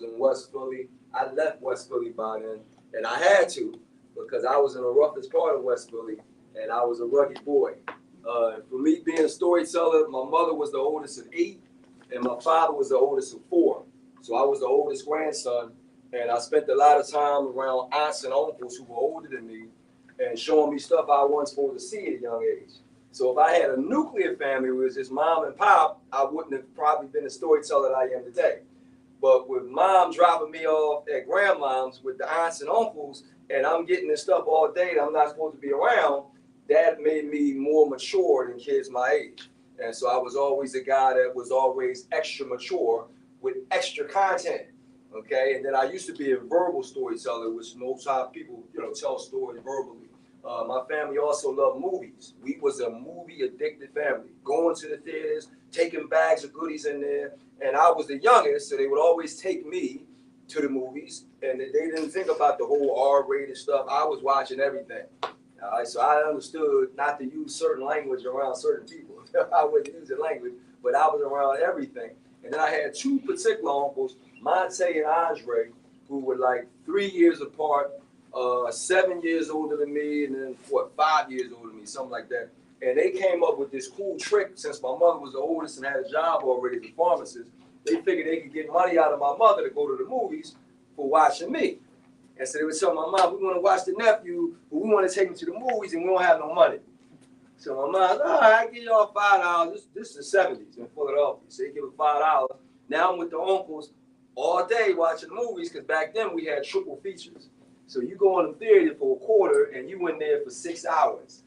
was in West Philly. I left West Philly by then, and I had to because I was in the roughest part of West Philly, and I was a rugged boy. For me being a storyteller, my mother was the oldest of 8, and my father was the oldest of 4. So I was the oldest grandson, and I spent a lot of time around aunts and uncles who were older than me and showing me stuff I wasn't supposed to see at a young age. So if I had a nuclear family where it was just mom and pop, I wouldn't have probably been the storyteller that I am today. But with mom dropping me off at grandmom's with the aunts and uncles, and I'm getting this stuff all day that I'm not supposed to be around, that made me more mature than kids my age. And so I was always a guy that was always extra mature with extra content. Okay, and then I used to be a verbal storyteller, which most people, tell stories verbally. My family also loved movies. We was a movie addicted family, going to the theaters, taking bags of goodies in there. And I was the youngest, so they would always take me to the movies, and they didn't think about the whole R-rated stuff. I was watching everything. All right, so I understood not to use certain language around certain people. I wouldn't use the language, but I was around everything. And then I had 2 particular uncles, Monte and Andre, who were like 3 years apart, 7 years older than me, and then 5 years older than me, something like that. And they came up with this cool trick. Since my mother was the oldest and had a job already as a pharmacist, they figured they could get money out of my mother to go to the movies for watching me. And so they would tell my mom, we want to watch the nephew, but we want to take him to the movies and we don't have no money. So my mom, all right, I give y'all $5. This is the 70s in Philadelphia. So they give them $5. Now I'm with the uncles all day watching the movies, because back then we had triple features. So you go in the theater for a quarter and you in there for 6 hours.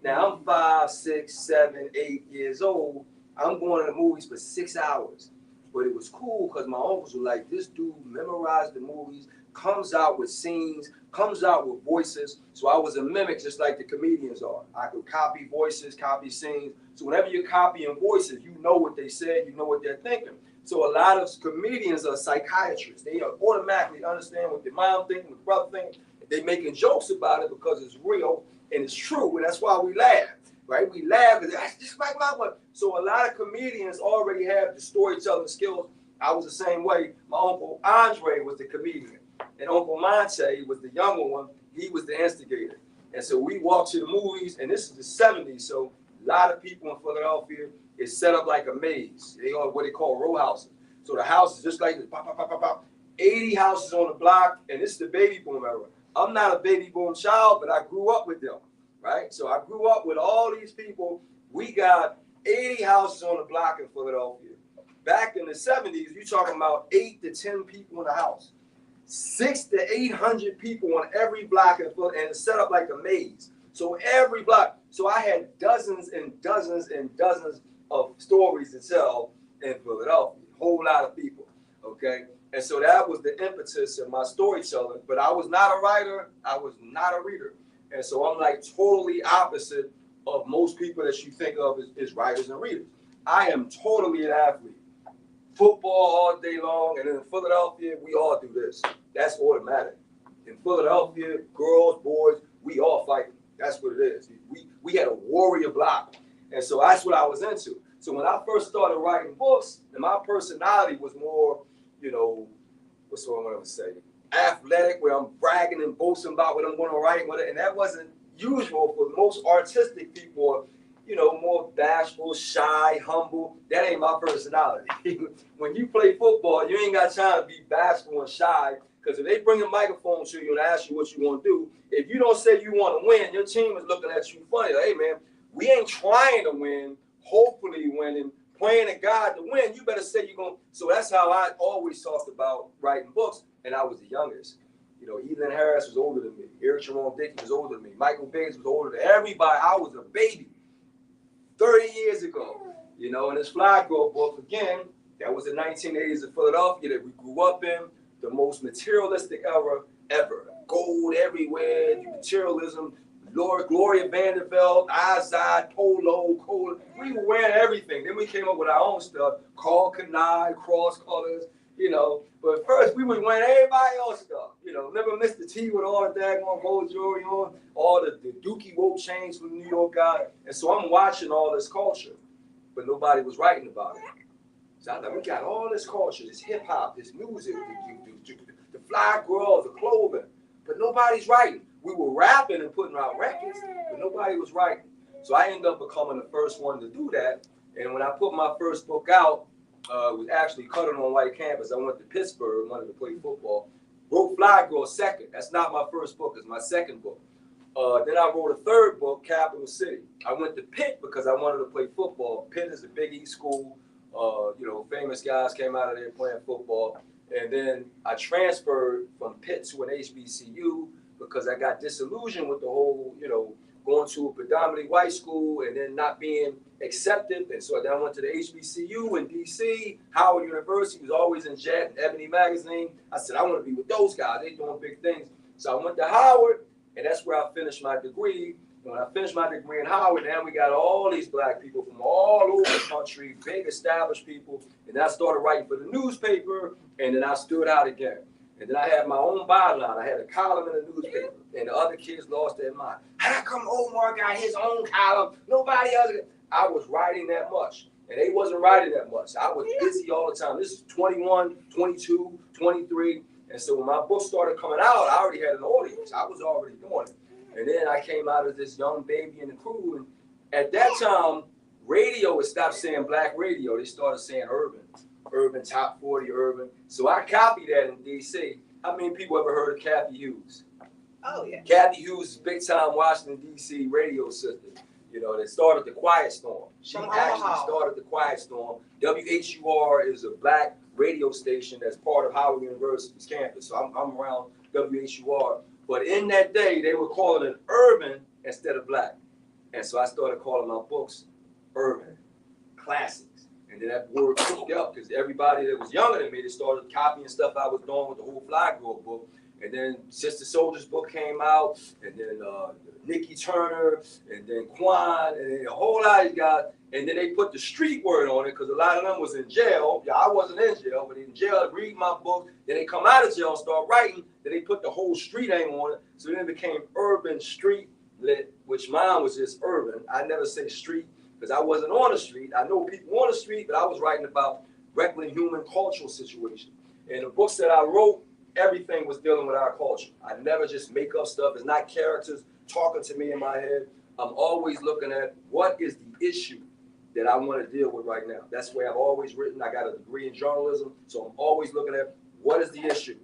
Now I'm 5, 6, 7, 8 years old. I'm going to the movies for 6 hours. But it was cool because my uncles were like, this dude memorized the movies, comes out with scenes, comes out with voices. So I was a mimic just like the comedians are. I could copy voices, copy scenes. So whenever you're copying voices, you know what they said, you know what they're thinking. So a lot of comedians are psychiatrists. They automatically understand what their mom thinking, what their brother thinking. They're making jokes about it because it's real and it's true, and that's why we laugh, right? We laugh because that's just like my mother. So a lot of comedians already have the storytelling skills. I was the same way. My uncle Andre was the comedian, and Uncle Monte was the younger one. He was the instigator. And so we walked to the movies, and this is the 70s, so a lot of people in Philadelphia is set up like a maze. They are what they call row houses. So the house is just like this, pop, pop, pop, pop, pop. 80 houses on the block, and this is the baby boom era. I'm not a baby boom child, but I grew up with them, right? So I grew up with all these people. We got 80 houses on the block in Philadelphia. Back in the 70s, you're talking about 8 to 10 people in the house. 600 to 800 people on every block in Philadelphia, and it's set up like a maze. So every block. So I had dozens and dozens and dozens of stories to tell in Philadelphia. A whole lot of people, okay? And so that was the impetus of my storytelling. But I was not a writer. I was not a reader. And so I'm like totally opposite of most people that you think of as writers and readers. I am totally an athlete. Football all day long. And in Philadelphia, we all do this. That's automatic. In Philadelphia, girls, boys, we all fight. That's what it is. We had a warrior block. And so that's what I was into. So when I first started writing books, and my personality was more, what's what I'm going to say, athletic, where I'm bragging and boasting about what I'm going to write. And that wasn't usual for most artistic people, more bashful, shy, humble. That ain't my personality. When you play football, you ain't got time to be bashful and shy, because if they bring a microphone to you and ask you what you want to do, if you don't say you want to win, your team is looking at you funny. Like, hey, man, we ain't trying to win, hopefully winning, praying to God to win. You better say you're going to. So that's how I always talked about writing books, and I was the youngest. Evelyn Harris was older than me. Eric Jerome Dickey was older than me. Michael Biggs was older than everybody. I was a baby 30 years ago. And this Fly Girl book, again, that was the 1980s in Philadelphia that we grew up in, the most materialistic era ever. Gold everywhere, materialism, Gloria Vanderbilt, Izod, Polo, Cola. We were wearing everything. Then we came up with our own stuff, Carl Canai, cross colors, But first, we were wearing everybody else's stuff. Never missed the T with all the daggone gold jewelry on, all the Dookie Woke chains from the New York guy. And so I'm watching all this culture, but nobody was writing about it. So I thought, we got all this culture, this hip hop, this music, the fly girls, the clothing, but nobody's writing. We were rapping and putting out records, but nobody was writing. So I ended up becoming the first one to do that. And when I put my first book out, it was actually Cut It on White Canvas. I went to Pittsburgh, wanted to play football. Wrote Fly Girl second. That's not my first book, it's my second book. Then I wrote a third book, Capital City. I went to Pitt because I wanted to play football. Pitt is a Big East school. Famous guys came out of there playing football. And then I transferred from Pitt to an HBCU because I got disillusioned with the whole, going to a predominantly white school and then not being accepted. And so then I went to the HBCU in DC. Howard University was always in Jet and Ebony magazine. I said, I want to be with those guys. They're doing big things. So I went to Howard, and that's where I finished my degree. And when I finished my degree in Howard, now we got all these black people from all over the country, big established people. And I started writing for the newspaper, and then I stood out again. And then I had my own byline. I had a column in the newspaper, and the other kids lost their mind. How come Omar got his own column? Nobody else. I was writing that much, and they wasn't writing that much. I was busy all the time. This is 21, 22, 23. And so when my book started coming out, I already had an audience. I was already doing it. And then I came out as this young baby in the crew. And at that time, radio had stopped saying black radio. They started saying urban, top 40 urban. So I copied that in D.C. How many people ever heard of Kathy Hughes? Oh, yeah. Kathy Hughes is big time Washington, D.C. radio sister. They started the Quiet Storm. She actually started the Quiet Storm. WHUR is a black radio station that's part of Howard University's campus. So I'm around WHUR. But in that day, they were calling it urban instead of black. And so I started calling my books urban classics. And then that word picked up because everybody that was younger than me, they started copying stuff I was doing with the whole Fly Girl book. And then Sister Soldier's book came out, and then Nikki Turner, and then Quan, and then a whole lot of guys. And then they put the street word on it because a lot of them was in jail. Yeah, I wasn't in jail, but in jail, read my book. Then they come out of jail and start writing. Then they put the whole street name on it. So then it became Urban Street Lit, which mine was just urban. I never say street because I wasn't on the street. I know people on the street, but I was writing about regular human cultural situation. And the books that I wrote, everything was dealing with our culture. I never just make up stuff. It's not characters talking to me in my head. I'm always looking at what is the issue that I want to deal with right now. That's where I've always written. I got a degree in journalism, so I'm always looking at what is the issue.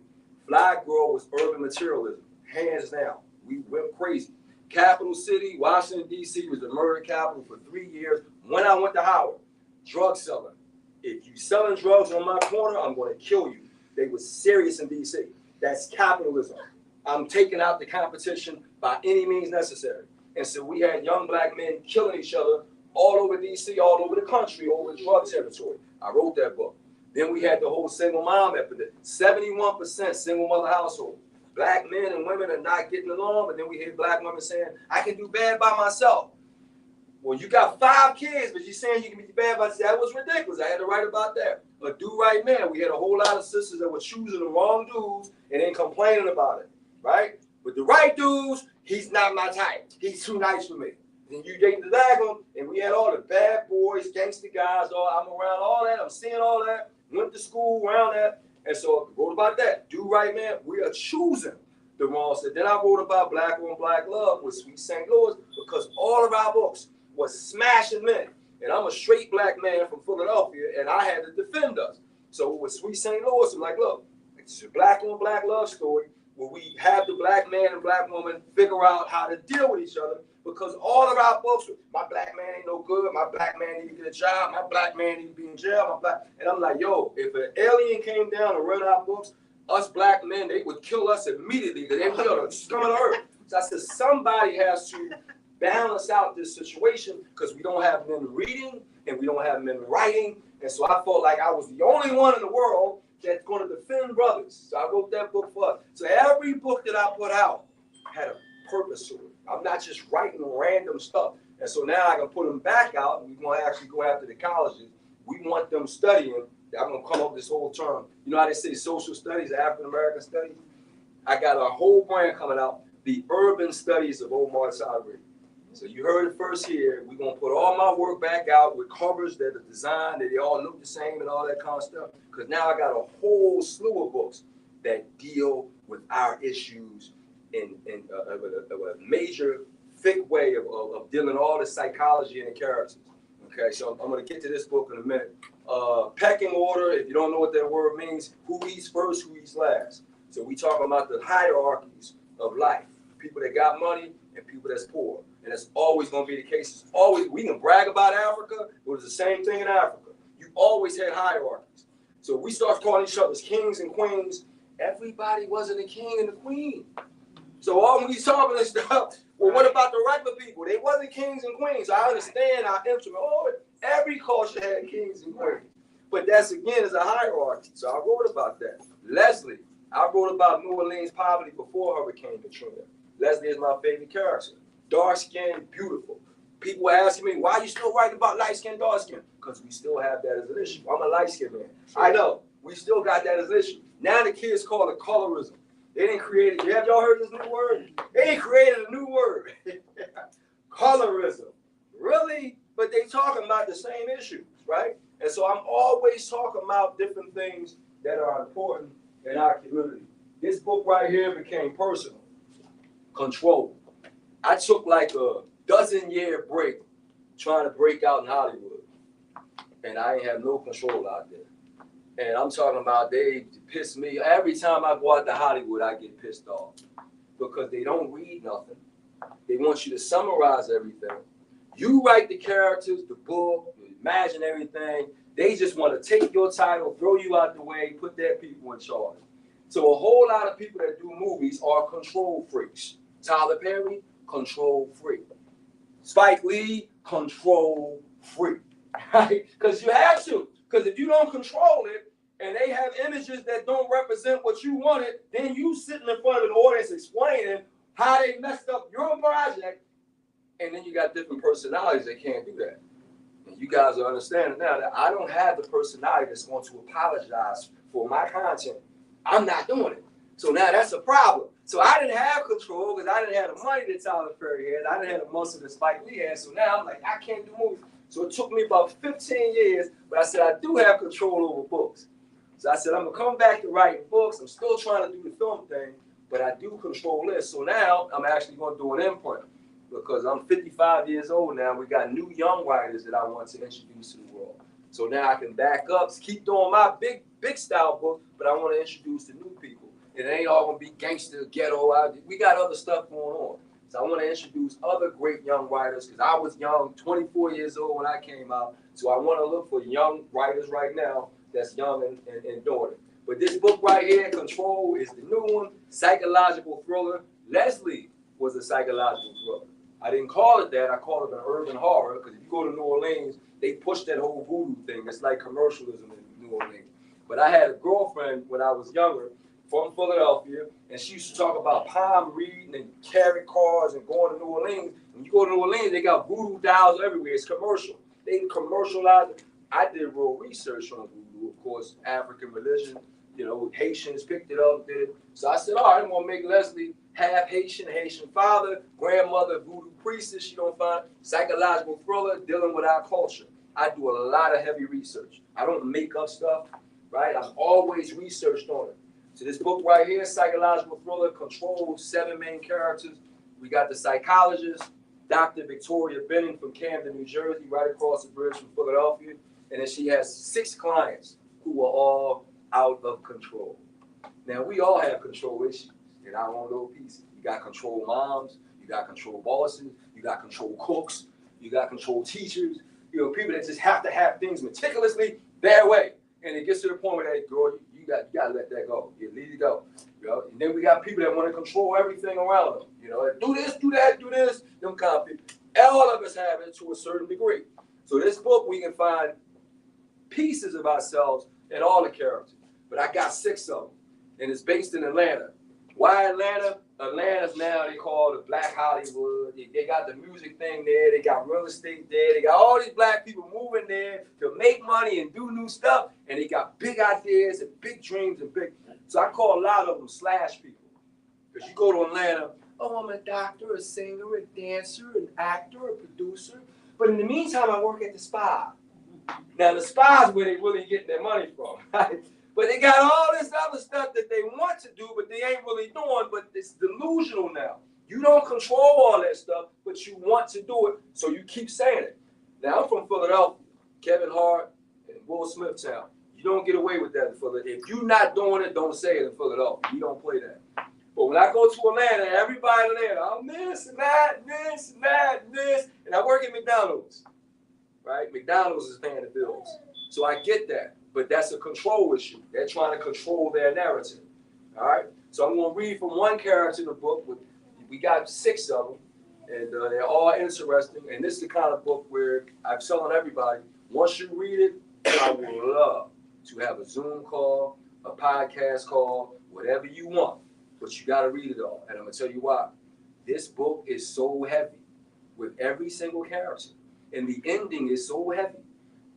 Fly Girl was urban materialism, hands down. We went crazy. Capital City, Washington, D.C. was the murder capital for 3 years. When I went to Howard, drug selling. If you selling drugs on my corner, I'm going to kill you. They were serious in D.C. That's capitalism. I'm taking out the competition by any means necessary. And so we had young black men killing each other all over D.C., all over the country, over drug territory. I wrote that book. Then we had the whole single mom epidemic. 71% single mother household. Black men and women are not getting along, but then we hear black women saying, I can do bad by myself. Well, you got 5 kids, but you're saying you can be bad by yourself. That was ridiculous. I had to write about that. A do-right man. We had a whole lot of sisters that were choosing the wrong dudes and then complaining about it, right? But the right dudes, he's not my type. He's too nice for me. Then you date the daggone, and we had all the bad boys, gangster guys. I'm around all that. I'm seeing all that. Went to school around that. And so I wrote about that. Do-right man. We are choosing the wrong stuff. Then I wrote about black on black love with Sweet St. Louis because all of our books was smashing men. And I'm a straight black man from Philadelphia, and I had to defend us. So with Sweet St. Louis, I'm like, look, it's a black on black love story where we have the black man and black woman figure out how to deal with each other because all of our books, my black man ain't no good, my black man need to get a job, my black man need to be in jail, and I'm like, yo, if an alien came down and read our books, us black men, they would kill us immediately because they were the scum of the earth. So I said, somebody has to balance out this situation because we don't have men reading and we don't have men writing. And so I felt like I was the only one in the world that's going to defend brothers. So I wrote that book for us. So every book that I put out had a purpose to it. I'm not just writing random stuff. And so now I can put them back out and we're going to actually go after the colleges. We want them studying. I'm going to come up with this whole term. You know how they say social studies, African-American studies? I got a whole brand coming out, the urban studies of Omar Tyree. So you heard it first here. We're going to put all my work back out with covers that are designed, that they all look the same and all that kind of stuff. Because now I got a whole slew of books that deal with our issues in a major, thick way of dealing all the psychology and the characters. Okay, so I'm going to get to this book in a minute. Pecking order, if you don't know what that word means, who eats first, who eats last. So we talk about the hierarchies of life. People that got money and people that's poor. And that's always going to be the case. It's always, we can brag about Africa. It was the same thing in Africa. You always had hierarchies. So we start calling each other kings and queens. Everybody wasn't a king and a queen. So all when he's talking this stuff, well, what about the regular people? They wasn't kings and queens. I understand our instrument. Oh, every culture had kings and queens. But that's, again, is a hierarchy. So I wrote about that. Leslie, I wrote about New Orleans poverty before Hurricane Katrina. Leslie is my favorite character. Dark skin, beautiful. People were asking me, why are you still writing about light skin, dark skin? Because we still have that as an issue. I'm a light skin man. I know. We still got that as an issue. Now the kids call it colorism. They didn't create it. Have y'all heard this new word? They ain't created a new word. Colorism. Really? But they talking about the same issues, right? And so I'm always talking about different things that are important in our community. This book right here became personal. Control. I took like a dozen-year break trying to break out in Hollywood. And I ain't have no control out there. And I'm talking about they piss me. Every time I go out to Hollywood, I get pissed off. Because they don't read nothing. They want you to summarize everything. You write the characters, the book, you imagine everything. They just want to take your title, throw you out the way, put their people in charge. So a whole lot of people that do movies are control freaks. Tyler Perry, control freak. Spike Lee, control freak. Right? Because you have to. Because if you don't control it, and they have images that don't represent what you wanted, then you sitting in front of an audience explaining how they messed up your project, and then you got different personalities that can't do that. And you guys are understanding now that I don't have the personality that's going to apologize for my content. I'm not doing it. So now that's a problem. So I didn't have control because I didn't have the money that Tyler Perry had. I didn't have the muscle that Spike Lee had. So now I'm like, I can't do movies. So it took me about 15 years, but I said I do have control over books. So I said I'm going to come back to writing books. I'm still trying to do the film thing, but I do control this. So now I'm actually going to do an imprint because I'm 55 years old now. We got new young writers that I want to introduce to the world. So now I can back up, keep doing my big style book, but I want to introduce the new people. It ain't all going to be gangster, ghetto. We got other stuff going on. So I want to introduce other great young writers because I was young, 24 years old when I came out. So I want to look for young writers right now that's young and doing it. But this book right here, Control, is the new one, psychological thriller. Leslie was a psychological thriller. I didn't call it that. I call it an urban horror because if you go to New Orleans, they push that whole voodoo thing. It's like commercialism in New Orleans. But I had a girlfriend when I was younger from Philadelphia, and she used to talk about palm reading and carry cars and going to New Orleans. When you go to New Orleans, they got voodoo dolls everywhere. It's commercial. They commercialize it. I did real research on voodoo, of course, African religion. You know, Haitians picked it up, did it. So I said, all right, I'm going to make Leslie half Haitian, Haitian father, grandmother, voodoo priestess. She don't find psychological thriller dealing with our culture. I do a lot of heavy research. I don't make up stuff, right? I've always researched on it. So this book right here, Psychological Thriller, Control, 7 main characters. We got the psychologist, Dr. Victoria Benning from Camden, New Jersey, right across the bridge from Philadelphia. And then she has 6 clients who are all out of control. Now, we all have control issues in our own little pieces. You got control moms, you got control bosses, you got control cooks, you got control teachers, you know, people that just have to have things meticulously their way. And it gets to the point where that girl, you got to let that go. You leave it go. You know? And then we got people that want to control everything around them. You know, do this, do that, do this. Them kind of people. All of us have it to a certain degree. So this book, we can find pieces of ourselves in all the characters. But I got 6 of them. And it's based in Atlanta. Why Atlanta? Atlanta's now they call it Black Hollywood. They got the music thing there. They got real estate there. They got all these black people moving there to make money and do new stuff. And they got big ideas and big dreams and big. So I call a lot of them slash people. Because you go to Atlanta, Oh, I'm a doctor, a singer, a dancer, an actor, a producer. But in the meantime, I work at the spa. Now, the spa is where they really get their money from, right? But they got all this other stuff that they want to do, but they ain't really doing, but it's delusional now. You don't control all that stuff, but you want to do it, so you keep saying it. Now, I'm from Philadelphia, Kevin Hart and Will Smith town. You don't get away with that in Philadelphia. If you're not doing it, don't say it in Philadelphia. We don't play that. But when I go to Atlanta, everybody in Atlanta, I'm this and that, and this and that, and this, and I work at McDonald's, right? McDonald's is paying the bills. So I get that, but that's a control issue. They're trying to control their narrative, all right? So I'm going to read from one character in the book. We got 6 of them, and they're all interesting. And this is the kind of book where I'm telling everybody, once you read it, I would love to have a Zoom call, a podcast call, whatever you want. But you got to read it all. And I'm going to tell you why. This book is so heavy with every single character. And the ending is so heavy.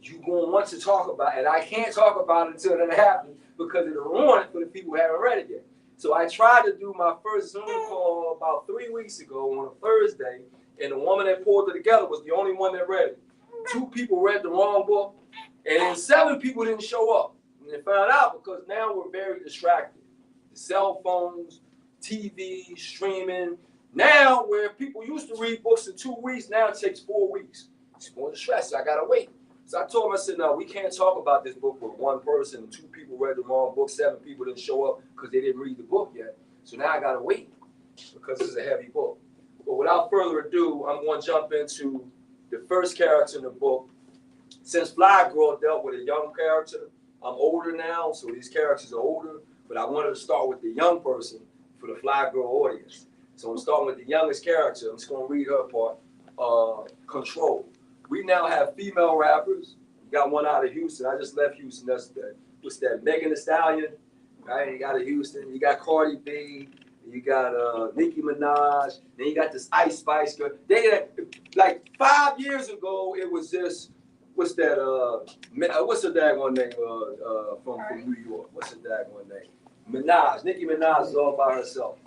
You're going to want to talk about it. And I can't talk about it until it happens because it'll ruin it for the people who haven't read it yet. So I tried to do my first Zoom call about 3 weeks ago on a Thursday. And the woman that pulled it together was the only one that read it. 2 people read the wrong book. And then 7 people didn't show up. And they found out because now we're very distracted. The cell phones, TV, streaming. Now, where people used to read books in 2 weeks, now it takes 4 weeks. It's more distressed. I got to wait. So I told him, I said, no, we can't talk about this book with 1 person. 2 people read the wrong book. 7 people didn't show up because they didn't read the book yet. So now I got to wait because this is a heavy book. But without further ado, I'm going to jump into the first character in the book. Since Fly Girl dealt with a young character, I'm older now, so these characters are older. But I wanted to start with the young person for the Fly Girl audience. So I'm starting with the youngest character. I'm just going to read her part. Control. We now have female rappers. We got one out of Houston. I just left Houston. That's what's that? Megan Thee Stallion. Right? You got a Houston. You got Cardi B. You got Nicki Minaj. Then you got this Ice Spice girl. They like 5 years ago, it was just what's that? What's her daggone name from New York? What's her daggone name? Minaj. Nicki Minaj is all by herself.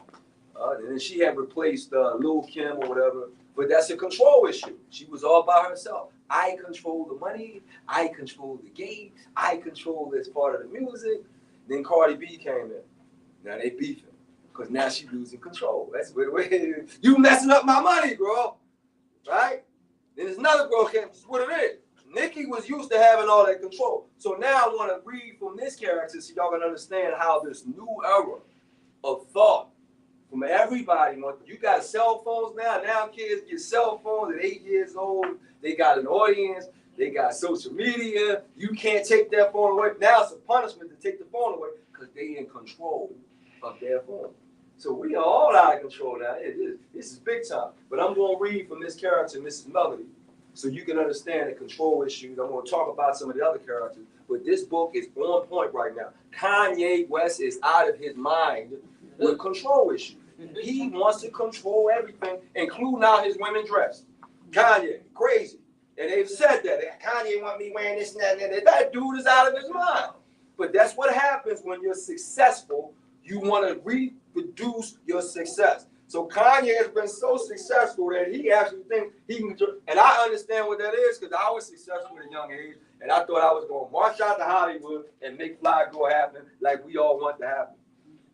And then she had replaced Lil' Kim or whatever. But that's a control issue. She was all by herself. I control the money. I control the game. I control this part of the music. Then Cardi B came in. Now they beefing because now she's losing control. That's the way you messing up my money, girl. Right? Then there's another girl came. That's what it is. Nicki was used to having all that control. So now I want to read from this character so y'all can understand how this new era of thought from everybody. You got cell phones now. Now kids get cell phones at 8 years old. They got an audience. They got social media. You can't take their phone away. Now it's a punishment to take the phone away because they in control of their phone. So we are all out of control now. This is big time. But I'm going to read from this character, Mrs. Melody, so you can understand the control issues. I'm going to talk about some of the other characters. But this book is on point right now. Kanye West is out of his mind with control issues. He wants to control everything, including how his women dress. Kanye, crazy. And they've said that. Kanye want me wearing this and that and that. That dude is out of his mind. But that's what happens when you're successful. You want to reproduce your success. So Kanye has been so successful that he actually thinks he can, and I understand what that is because I was successful at a young age, and I thought I was going to march out to Hollywood and make Fly Girl happen like we all want to happen.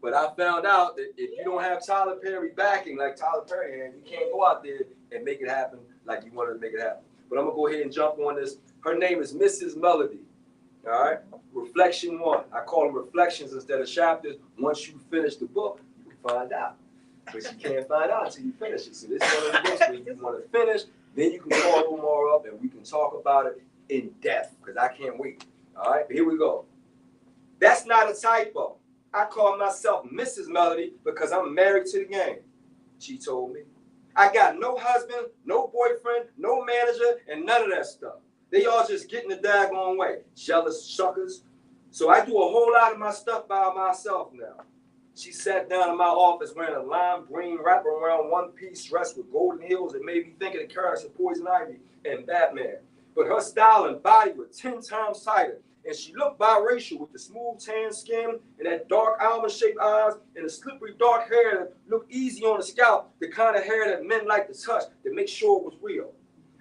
But I found out that if you don't have Tyler Perry backing like Tyler Perry had, you can't go out there and make it happen like you wanted to make it happen. But I'm going to go ahead and jump on this. Her name is Mrs. Melody. All right? Reflection 1. I call them reflections instead of chapters. Once you finish the book, you can find out. But you can't find out until you finish it. So this is one of the books where you want to finish, then you can call Omar up and we can talk about it in depth because I can't wait. All right? But here we go. That's not a typo. I call myself Mrs. Melody because I'm married to the game, she told me. I got no husband, no boyfriend, no manager, and none of that stuff. They all just getting the daggone way. Jealous suckers. So I do a whole lot of my stuff by myself now. She sat down in my office wearing a lime green wraparound one-piece dress with golden heels that made me think of the characters of Poison Ivy and Batman. But her style and body were 10 times tighter. and she looked biracial with the smooth tan skin and that dark almond-shaped eyes and the slippery dark hair that looked easy on the scalp, the kind of hair that men like to touch to make sure it was real.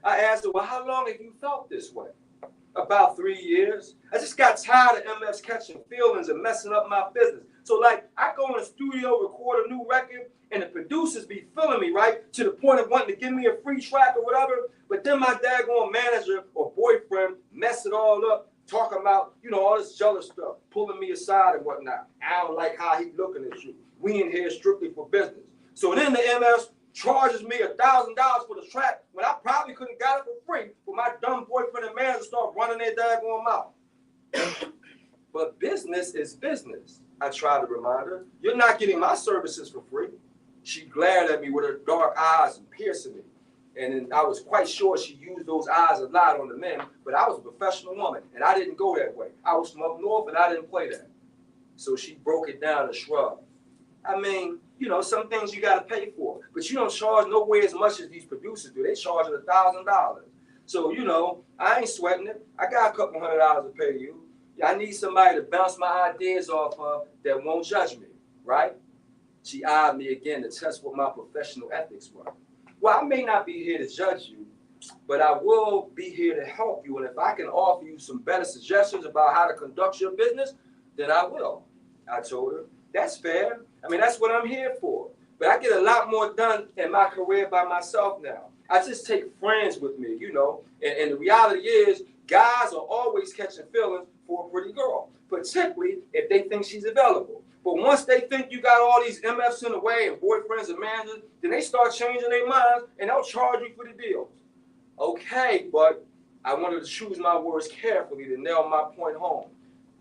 I asked her, well, how long have you felt this way? About 3 years. I just got tired of MFs catching feelings and messing up my business. So like, I go in the studio, record a new record, and the producers be feeling me, right? To the point of wanting to give me a free track or whatever. But then my daggone manager or boyfriend mess it all up, talking about, you know, all this jealous stuff, pulling me aside and whatnot. I don't like how he looking at you. We in here strictly for business. So then the MS charges me $1,000 for the track when I probably couldn't got it for free, but my dumb boyfriend and manager start running their daggone mouth. But business is business, I try to remind her. You're not getting my services for free. She glared at me with her dark eyes and piercing me. And then I was quite sure she used those eyes a lot on the men, but I was a professional woman, and I didn't go that way. I was from up north, and I didn't play that. So she broke it down and shrugged. I mean, you know, some things you got to pay for, but you don't charge nowhere as much as these producers do. They charge $1,000. So, you know, I ain't sweating it. I got a couple $100 to pay you. I need somebody to bounce my ideas off of that won't judge me, right? She eyed me again to test what my professional ethics were. Well, I may not be here to judge you, but I will be here to help you. And if I can offer you some better suggestions about how to conduct your business, then I will. I told her, that's fair. I mean, that's what I'm here for. But I get a lot more done in my career by myself now. I just take friends with me, you know. And the reality is, guys are always catching feelings for a pretty girl, particularly if they think she's available. But once they think you got all these MFs in the way and boyfriends and managers, then they start changing their minds and they'll charge you for the deals. Okay, but I wanted to choose my words carefully to nail my point home.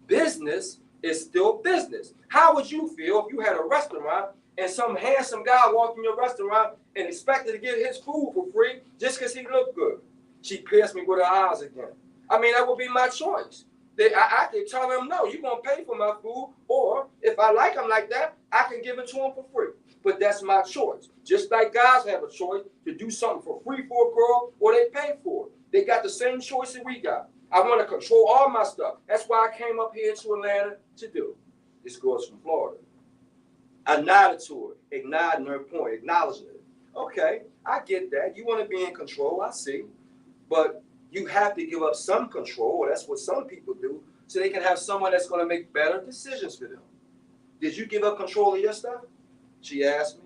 Business is still business. How would you feel if you had a restaurant and some handsome guy walked in your restaurant and expected to get his food for free just because he looked good? She pierced me with her eyes again. I mean, that would be my choice. I could tell him, no, you're going to pay for my food, or if I like him like that, I can give it to him for free. But that's my choice. Just like guys have a choice to do something for free for a girl or they pay for it. They got the same choice that we got. I want to control all my stuff. That's why I came up here to Atlanta to do. This girl's from Florida. I nodded to her, acknowledging her point, acknowledging it. Okay, I get that. You want to be in control, I see. But you have to give up some control, that's what some people do, so they can have someone that's going to make better decisions for them. Did you give up control of your stuff? She asked me.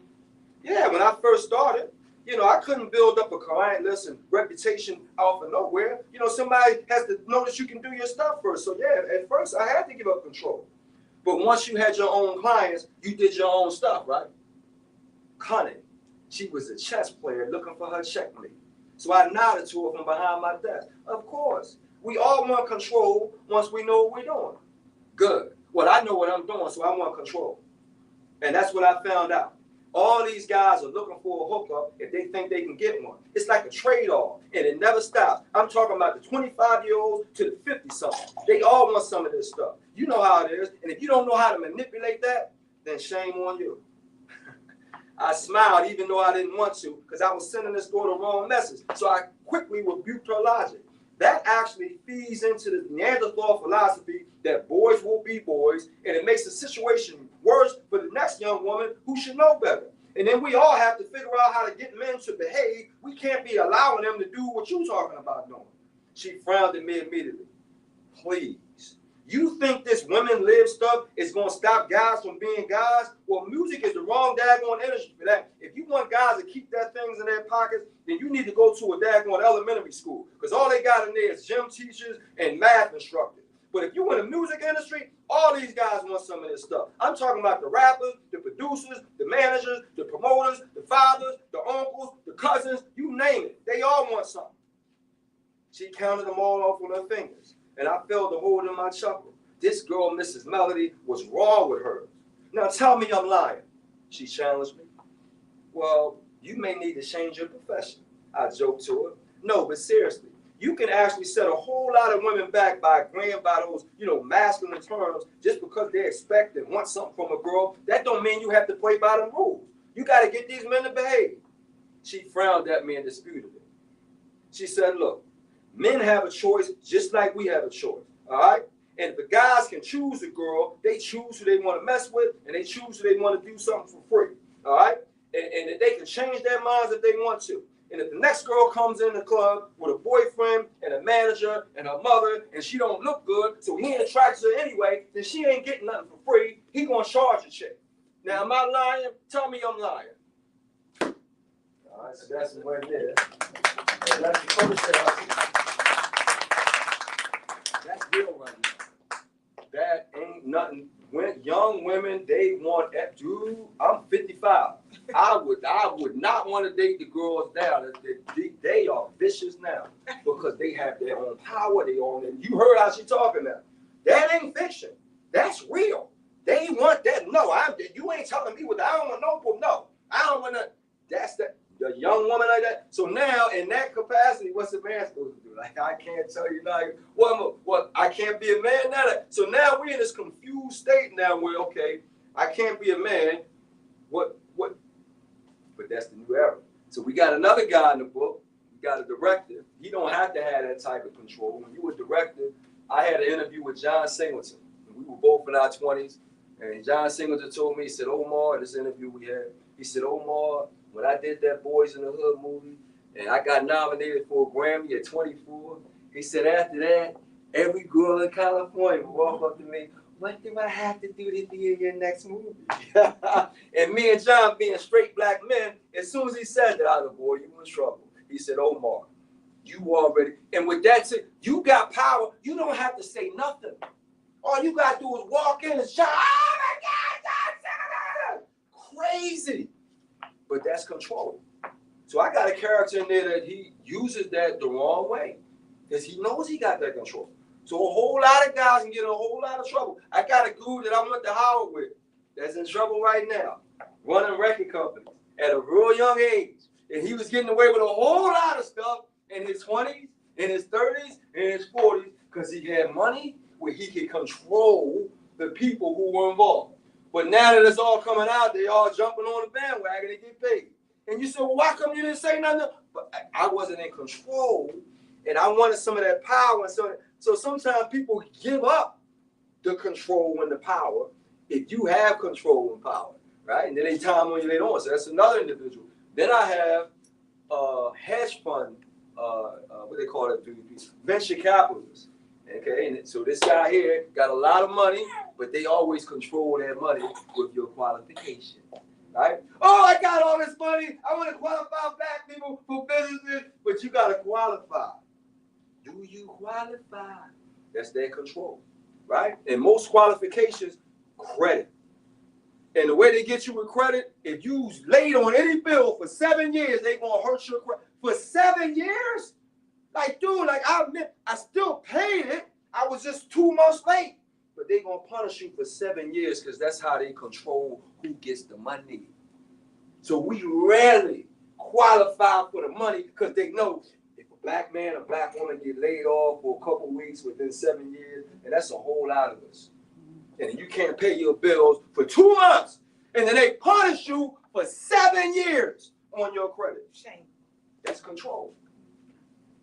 Yeah, when I first started, you know, I couldn't build up a client list and reputation out of nowhere. You know, somebody has to know that you can do your stuff first. So yeah, at first I had to give up control. But once you had your own clients, you did your own stuff, right? Cunning. She was a chess player looking for her checkmate. So I nodded to her from behind my desk. Of course. We all want control once we know what we're doing. Good. Well, I know what I'm doing, so I want control. And that's what I found out. All these guys are looking for a hookup if they think they can get one. It's like a trade-off, and it never stops. I'm talking about the 25-year-olds to the 50-somethings. They all want some of this stuff. You know how it is. And if you don't know how to manipulate that, then shame on you. I smiled even though I didn't want to because I was sending this girl the wrong message. So I quickly rebuked her logic. That actually feeds into the Neanderthal philosophy that boys will be boys, and it makes the situation worse for the next young woman who should know better. And then we all have to figure out how to get men to behave. We can't be allowing them to do what you're talking about doing. She frowned at me immediately. Please. You think this women live stuff is going to stop guys from being guys? Well, music is the wrong daggone industry for that. If you want guys to keep their things in their pockets, then you need to go to a daggone elementary school because all they got in there is gym teachers and math instructors. But if you in the music industry, all these guys want some of this stuff. I'm talking about the rappers, the producers, the managers, the promoters, the fathers, the uncles, the cousins, you name it. They all want something. She counted them all off on her fingers. And I felt the hold in my chuckle. This girl, Mrs. Melody, was wrong with her. Now tell me I'm lying. She challenged me. Well, you may need to change your profession. I joked to her. No, but seriously, you can actually set a whole lot of women back by agreeing by those, masculine terms just because they expect and want something from a girl. That don't mean you have to play by them rules. You got to get these men to behave. She frowned at me and disputed it. She said, look, men have a choice just like we have a choice, all right? And if the guys can choose a girl, they choose who they want to mess with, and they choose who they want to do something for free. All right? And they can change their minds if they want to. And if the next girl comes in the club with a boyfriend and a manager and her mother, and she don't look good, so he ain't attracted to her anyway, then she ain't getting nothing for free. He gonna charge a chick. Now, am I lying? Tell me I'm lying. All right, so that's what it is. And that's the first thing I see. That's real right now. That ain't nothing. When young women, they want, dude, I'm 55. I would not want to date the girls now. They are vicious now because they have their own power. They own it. You heard how she talking now. That ain't fiction. That's real. They want that. No, you ain't telling me what I don't want no. I don't want to. That's the young woman like that. So now in that capacity, what's a man supposed to do? Like, I can't tell you now. What? I can't be a man now. So now we're in this confused state now where, okay, I can't be a man. What? But that's the new era. So we got another guy in the book. We got a director. He don't have to have that type of control. When you were a director, I had an interview with John Singleton. We were both in our 20s. And John Singleton told me, he said, Omar, in this interview we had, he said, Omar, when I did that Boys in the Hood movie, and I got nominated for a Grammy at 24, he said, after that, every girl in California would walk up to me, what do I have to do to be in your next movie? And me and John, being straight black men, as soon as he said that, I was, boy, you in trouble. He said, Omar, you already, and with that said, you got power. You don't have to say nothing. All you got to do is walk in and shout, oh my God, crazy. But that's control. So I got a character in there that he uses that the wrong way because he knows he got that control. So a whole lot of guys can get in a whole lot of trouble. I got a dude that I went to Howard with that's in trouble right now, running record companies at a real young age. And he was getting away with a whole lot of stuff in his 20s, in his 30s, in his 40s because he had money where he could control the people who were involved. But now that it's all coming out, they all jumping on the bandwagon and get paid. And you say, well, why come you didn't say nothing? But I wasn't in control, and I wanted some of that power. And so sometimes people give up the control and the power if you have control and power, right? And then they time on you later on. So that's another individual. Then I have hedge fund, what they call it, venture capitalists. Okay, and so this guy here got a lot of money, but they always control their money with your qualification, right? Oh, I got all this money. I want to qualify black people for businesses, but you got to qualify. Do you qualify? That's their control, right? And most qualifications, credit. And the way they get you with credit, if you late on any bill for 7 years, they going to hurt your credit. For 7 years? Like, dude, like I admit, I still paid it. I was just 2 months late. But they going to punish you for 7 years because that's how they control who gets the money. So we rarely qualify for the money because they know if a black man or black woman get laid off for a couple weeks within 7 years, and that's a whole lot of us. And you can't pay your bills for 2 months. And then they punish you for 7 years on your credit. Shame. That's control.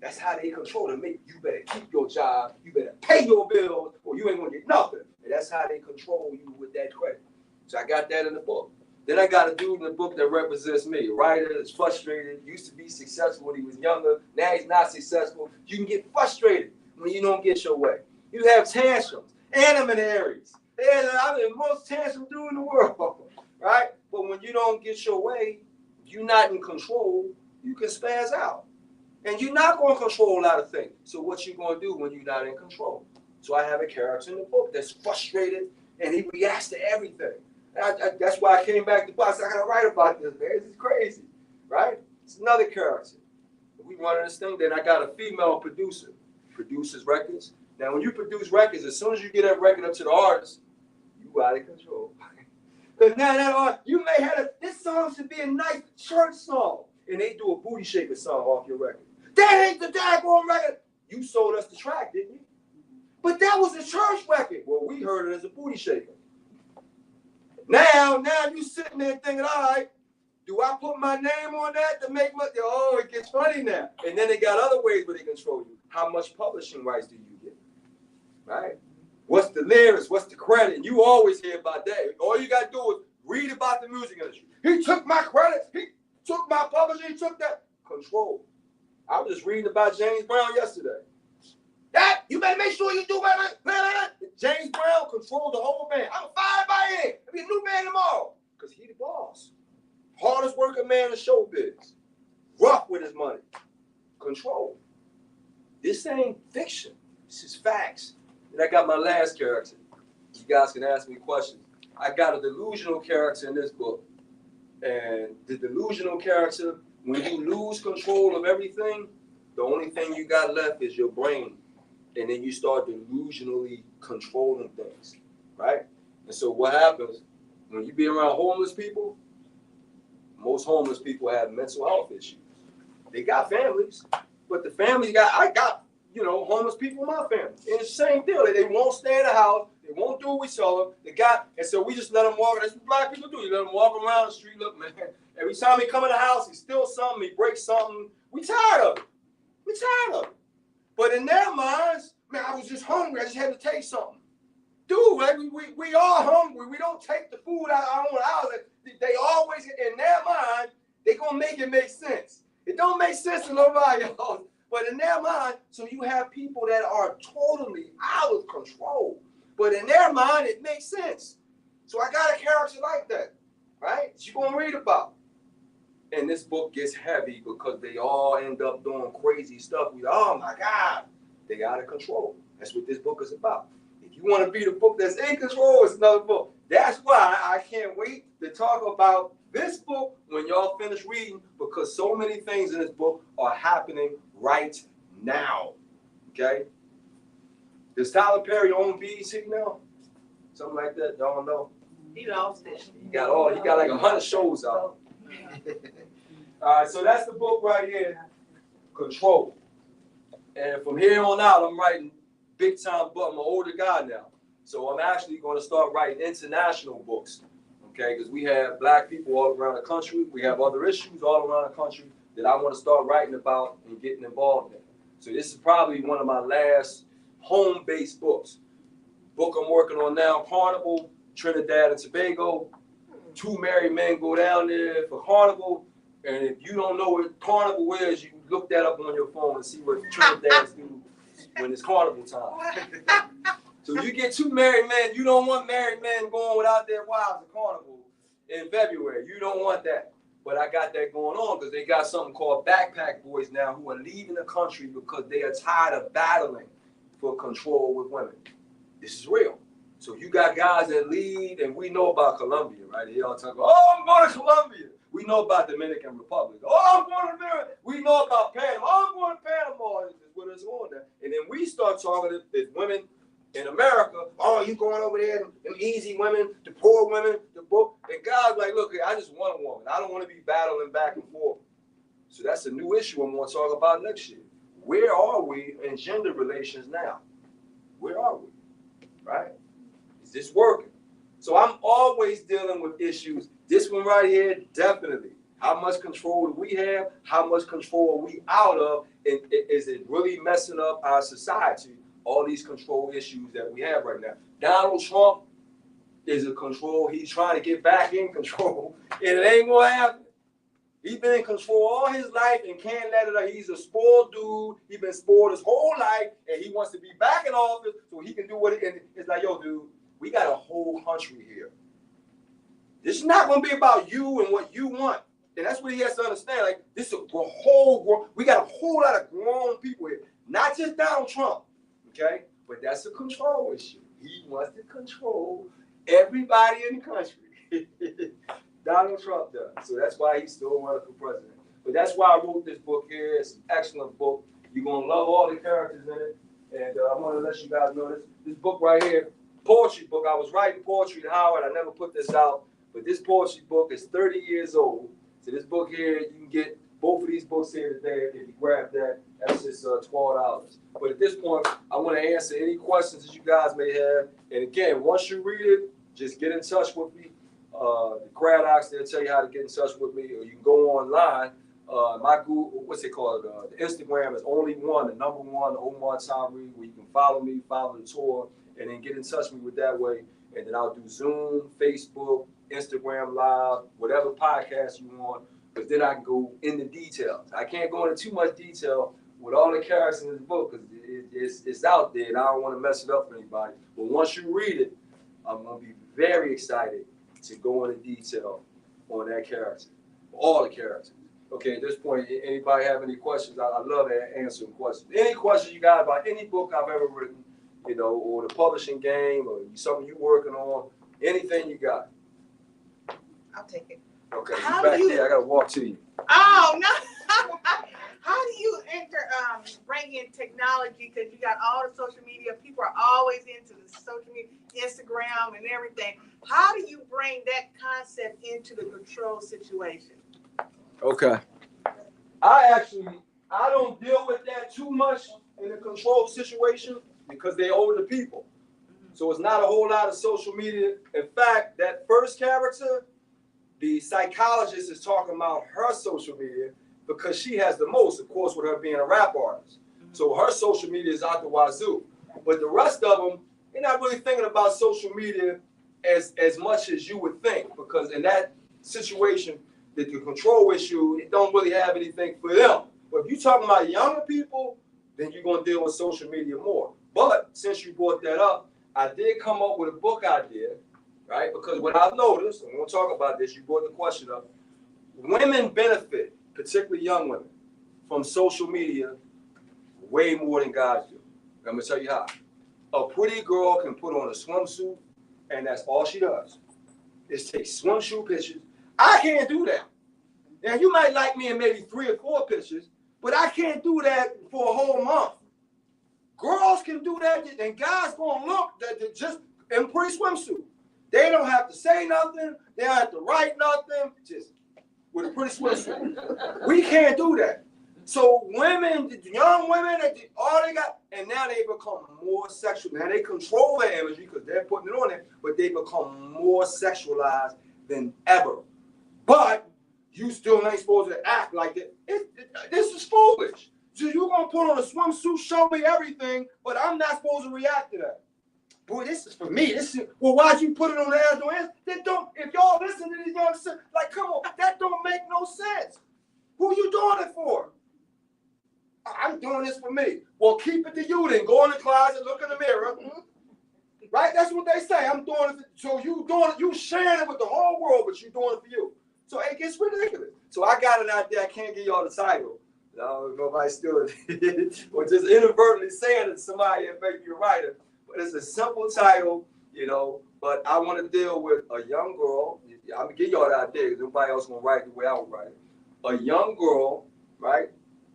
That's how they control to make you better keep your job, you better pay your bills, or you ain't gonna get nothing. And that's how they control you with that credit. So I got that in the book. Then I got a dude in the book that represents me, a writer that's frustrated, used to be successful when he was younger, now he's not successful. You can get frustrated when you don't get your way. You have tantrums, animate Aries. I'm the most tantrum dude in the world, right? But when you don't get your way, you're not in control, you can spaz out. And you're not going to control a lot of things. So what you going to do when you're not in control? So I have a character in the book that's frustrated, and he reacts to everything. That's why I came back to Boston. I got to write about this, man. This is crazy, right? It's another character. We running this thing. Then I got a female producer, produces records. Now, when you produce records, as soon as you get that record up to the artist, you out of control. Because now that art, you may have this song should be a nice church song, and they do a booty shaker song off your record. That ain't the daggone record. You sold us the track, didn't you? But that was a church record. Well, we heard it as a booty shaker. Now you sitting there thinking, all right, do I put my name on that to make money? Oh, it gets funny now. And then they got other ways where they control you. How much publishing rights do you get? Right? what's the lyrics, what's the credit, and you always hear about that. All you got to do is read about the music industry. He took my credit, he took my publishing, he took that. Control. I was just reading about James Brown yesterday. That, you better make sure you do that. James Brown controlled the whole band. I'm fired by him. There'll be a new band tomorrow. Because he the boss. Hardest working man in showbiz. Rough with his money. Control. This ain't fiction. This is facts. And I got my last character. You guys can ask me questions. I got a delusional character in this book. And the delusional character, when you lose control of everything, the only thing you got left is your brain. And then you start delusionally controlling things, right? And so what happens when you be around homeless people? Most homeless people have mental health issues. They got families, but the family I got, homeless people in my family. And it's the same deal. They won't stay in the house. They won't do what we tell them. And so we just let them walk. That's what black people do. You let them walk around the street. Look, man, every time he come in the house, he steals something, he breaks something. We tired of it. We tired of it. But in their minds, man, I was just hungry. I just had to take something. Dude, like, we are hungry. We don't take the food out of our own house. They always, in their mind, they going to make it make sense. It don't make sense to nobody else. But in their mind, so you have people that are totally out of control. But in their mind, it makes sense. So I got a character like that, right? That you're going to read about. And this book gets heavy because they all end up doing crazy stuff. Oh my God, they out of control. That's what this book is about. If you want to be the book that's in control, it's another book. That's why I can't wait to talk about this book when y'all finish reading, because so many things in this book are happening right now. Okay? Does Tyler Perry own BET now? Something like that? Y'all don't know? He lost it. He got like 100 shows out. All right, so that's the book right here, Control. And from here on out, I'm writing big time book. I'm an older guy now. So I'm actually going to start writing international books, okay? Because we have black people all around the country. We have other issues all around the country that I want to start writing about and getting involved in. So this is probably one of my last home-based books. Book I'm working on now, Carnival, Trinidad and Tobago. 2 married men go down there for Carnival. And if you don't know what Carnival is, you can look that up on your phone and see what Trinidadians do when it's Carnival time. So you get 2 married men. You don't want married men going without their wives at Carnival in February. You don't want that. But I got that going on because they got something called backpack boys now who are leaving the country because they are tired of battling for control with women. This is real. So you got guys that lead, and we know about Colombia, right? They all talk about, oh, I'm going to Colombia. We know about Dominican Republic. Oh, I'm going to America. We know about Panama. Oh, I'm going to Panama. Is what it's on there. And then we start talking to women in America. Oh, you going over there, them easy women, the poor women, the book. And guys like, look, I just want a woman. I don't want to be battling back and forth. So that's a new issue I'm going to talk about next year. Where are we in gender relations now? Where are we? Right? Is this working? So I'm always dealing with issues. This one right here, definitely. How much control do we have? How much control are we out of? And is it really messing up our society? All these control issues that we have right now. Donald Trump is a control. He's trying to get back in control. And it ain't going to happen. He's been in control all his life and can't let it up. He's a spoiled dude. He's been spoiled his whole life. And he wants to be back in office so he can do what it is. It's like, yo, dude, we got a whole country here. This is not going to be about you and what you want. And that's what he has to understand. Like, this is a whole, we got a whole lot of grown people here. Not just Donald Trump, okay? But that's a control issue. He wants to control everybody in the country. Donald Trump does. So that's why he's still running for president. But that's why I wrote this book here. It's an excellent book. You're going to love all the characters in it. And I want to let you guys know this book right here, poetry book. I was writing poetry at Howard. I never put this out. But this poetry book is 30 years old. So this book here, you can get both of these books here today. If you grab that, that's just $12. But at this point, I want to answer any questions that you guys may have. And again, once you read it, just get in touch with me. The crowd acts, they'll tell you how to get in touch with me. Or you can go online. My Google, what's it called? The Instagram is only one, the number 1, Omar Tyree, where you can follow me, follow the tour. and then get in touch with me with that way. And then I'll do Zoom, Facebook, Instagram Live, whatever podcast you want. But then I can go into details. I can't go into too much detail with all the characters in this book because it's out there and I don't want to mess it up for anybody. But once you read it, I'm going to be very excited to go into detail on that character, all the characters. Okay, at this point, anybody have any questions? I love answering questions. Any questions you got about any book I've ever written, you know, or the publishing game, or something you're working on, anything you got. I'll take it. Okay, you back there. I got to walk to you. Oh, no. How do you bring in technology? Because you got all the social media. People are always into the social media, Instagram and everything. How do you bring that concept into the control situation? Okay. I don't deal with that too much in the control situation because they're older people. So it's not a whole lot of social media. In fact, that first character, the psychologist is talking about her social media because she has the most, of course, with her being a rap artist. So her social media is out the wazoo. But the rest of them, they're not really thinking about social media as much as you would think, because in that situation, the control issue, it don't really have anything for them. But if you're talking about younger people, then you're going to deal with social media more. But since you brought that up, I did come up with a book idea, right? Because what I've noticed, and we're going to talk about this, you brought the question up, women benefit, particularly young women, from social media way more than guys do. I'm going to tell you how. A pretty girl can put on a swimsuit, and that's all she does, is take swimsuit pictures. I can't do that. Now, you might like me in maybe 3 or 4 pictures, but I can't do that for a whole month. Girls can do that, and guys gonna look that just in pretty swimsuit. They don't have to say nothing. They don't have to write nothing. Just with a pretty swimsuit. We can't do that. So women, young women, all they got, and now they become more sexual. Now they control their image because they're putting it on there, but they become more sexualized than ever. But you still ain't supposed to act like that. This is foolish. So you're going to put on a swimsuit, show me everything, but I'm not supposed to react to that. Boy, this is for me. Well, why'd you put it on the ads? If y'all listen to these young, like, come on, that don't make no sense. Who you doing it for? I'm doing this for me. Well, keep it to you then. Go in the closet, look in the mirror. Right? That's what they say. I'm doing it. So you sharing it with the whole world, but you doing it for you. So it gets ridiculous. So I got it out there. I can't give y'all the title. No, nobody still or just inadvertently saying it to somebody and make you a writer. But it's a simple title, you know. But I want to deal with a young girl. I'm gonna give y'all the idea because nobody else gonna write the way I would write it. A young girl, right?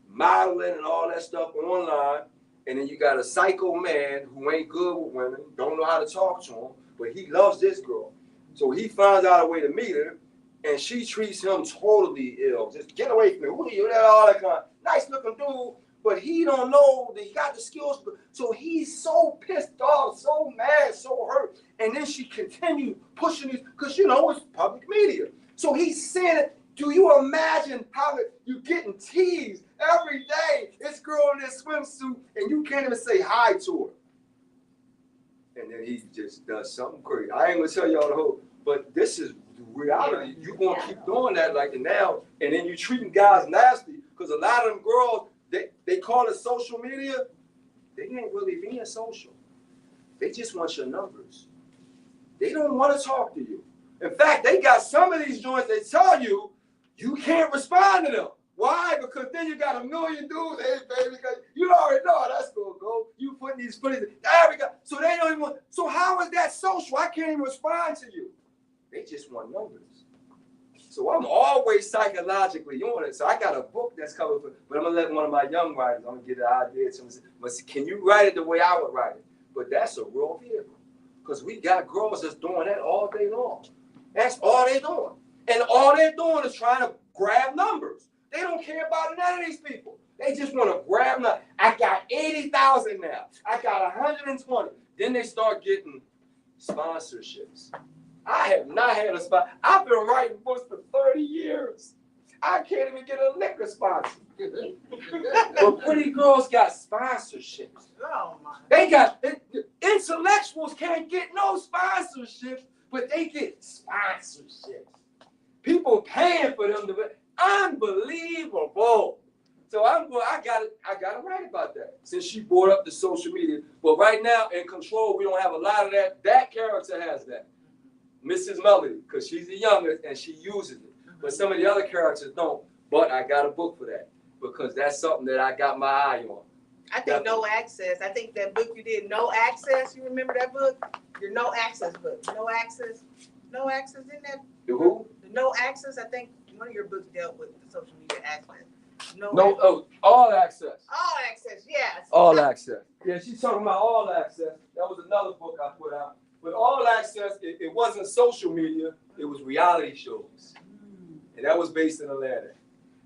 Modeling and all that stuff online. And then you got a psycho man who ain't good with women, don't know how to talk to him, but he loves this girl. So he finds out a way to meet her, and she treats him totally ill. Just get away from me. Who are you? All that kind of nice looking dude, but he don't know that he got the skills. So he's so pissed off, so mad, so hurt. And then she continued pushing these, because you know it's public media. So he's saying it. Do you imagine how you getting teased every day? This girl in this swimsuit, and you can't even say hi to her. And then he just does something crazy. I ain't gonna tell y'all the whole, but this is the reality. You're gonna keep doing that like now, and then you're treating guys nasty, because a lot of them girls, they call it social media. They ain't really being social. They just want your numbers. They don't want to talk to you. In fact, they got some of these joints, they tell you, you can't respond to them. Why? Because then you got a million dudes. Hey, baby, you already know how that's going to go. You putting these there we go. So they don't even want. So how is that social? I can't even respond to you. They just want numbers. So I'm always psychologically on it. So I got a book that's covered for, but I'm going to let one of my young writers, I'm going to get an idea to him. But can you write it the way I would write it? But that's a real vehicle. Because we got girls that's doing that all day long. That's all they doing. And all they're doing is trying to grab numbers. They don't care about none of these people. They just want to grab numbers. I got 80,000 now. I got 120. Then they start getting sponsorships. I have not had a spot. I've been writing books for 30 years. I can't even get a liquor sponsor. But pretty girls got sponsorships. Oh my. They got intellectuals can't get no sponsorships, but they get sponsorships. People paying for them to be unbelievable. So I gotta write about that since she brought up the social media. But right now in Control, we don't have a lot of that. That character has that. Mrs. Melody, because she's the youngest and she uses it. But some of the other characters don't. But I got a book for that because that's something that I got my eye on. I think No Access. I think that book you did, No Access. You remember that book? Your No Access book. No Access. No Access, didn't that? The who? The No Access. I think one of your books dealt with the social media access. All access. All Access, yes. All access. Yeah, she's talking about all access. That was another book I put out. But all access, it wasn't social media. It was reality shows. And that was based in Atlanta.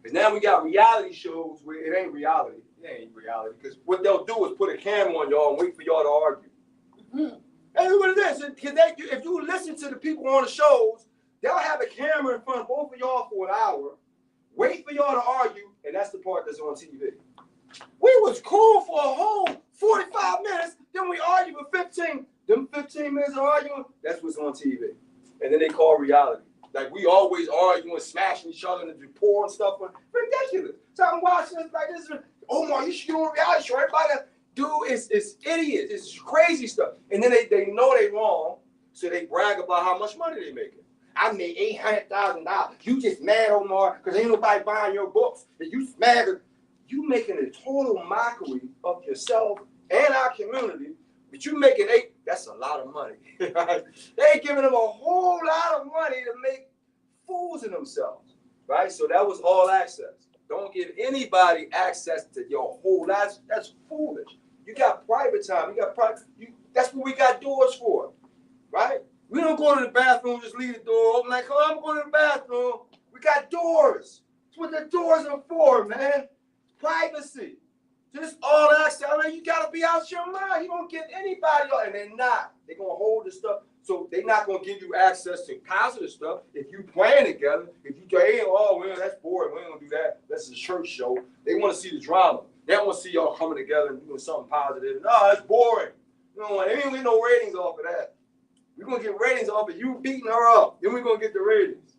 Because now we got reality shows where it ain't reality. It ain't reality. Because what they'll do is put a camera on y'all and wait for y'all to argue. That's what it is. Because if you listen to the people on the shows, they'll have a camera in front of both of y'all for an hour, wait for y'all to argue, and that's the part that's on TV. We was cool for a whole 45 minutes, then we argued for 15. Them 15 minutes of arguing, that's what's on TV. And then they call reality. Like we always arguing, smashing each other in the pour and stuff. Ridiculous. So I'm watching this like this. Omar, you should get on a reality show. Everybody, dude, it's idiots. It's crazy stuff. And then they know they wrong, so they brag about how much money they making. I made $800,000. You just mad, Omar, because ain't nobody buying your books. And you mad. You making a total mockery of yourself and our community. But you making that's a lot of money. Right? They ain't giving them a whole lot of money to make fools of themselves. Right? So that was all access. Don't give anybody access to your whole life. That's foolish. You got private time. That's what we got doors for. Right? We don't go to the bathroom, just leave the door open like, oh, I'm going to the bathroom. We got doors. That's what the doors are for, man. Privacy. Just all access. I mean, you got to be out your mind. You don't get anybody, and they're not. They're going to hold the stuff. So they're not going to give you access to positive stuff. If you playing together, if you say, hey, oh, well, that's boring. We ain't going to do that. That's a church show. They want to see the drama. They don't want to see y'all coming together and doing something positive. No, it's boring. You know, they ain't get no ratings off of that. We're going to get ratings off of you beating her up. Then we're going to get the ratings.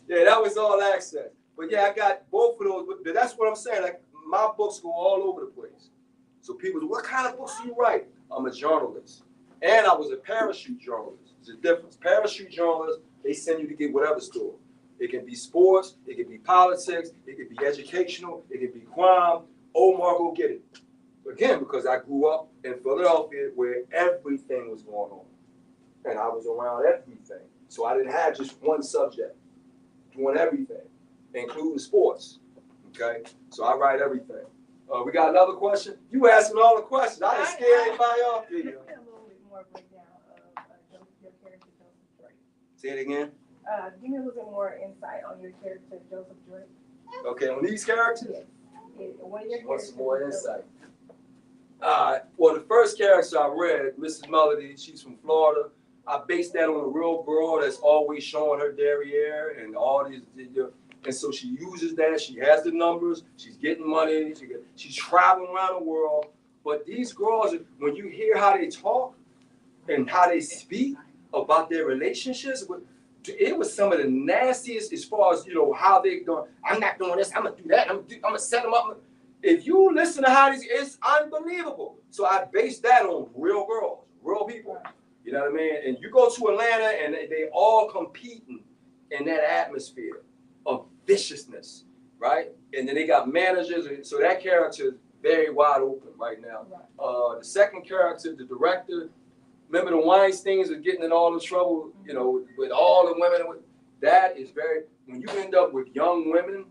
Yeah, that was all access. But yeah, I got both of those. But that's what I'm saying. Like, my books go all over the place. So people say, what kind of books do you write? I'm a journalist. And I was a parachute journalist. There's a difference. Parachute journalists, they send you to get whatever story. It can be sports. It can be politics. It can be educational. It can be crime. Omar, go get it. Again, because I grew up in Philadelphia where everything was going on. And I was around everything. So I didn't have just one subject. Doing everything, including sports. Okay? So I write everything. We got another question? You asking all the questions. I didn't scare anybody off here. Give me a little bit more breakdown of your character, Joseph Drake. Say it again. Give me a little bit more insight on your character, Joseph Drake. Okay, on these characters? Yes. What are your Want some more insight? Joseph? Well, the first character I read, Mrs. Melody, she's from Florida. I based that on a real girl that's always showing her derriere and all these. And so she uses that. She has the numbers. She's getting money. She's traveling around the world. But these girls, when you hear how they talk and how they speak about their relationships, it was some of the nastiest as far as, how they going, I'm not doing this, I'm going to do that, I'm going to set them up. If you listen to how these, it's unbelievable. So I based that on real girls, real people. You know what I mean? And you go to Atlanta and they all competing in that atmosphere of viciousness, right? And then they got managers. And so that character is very wide open right now. The second character, the director, remember the Weinsteins are getting in all the trouble, with all the women. That is when you end up with young women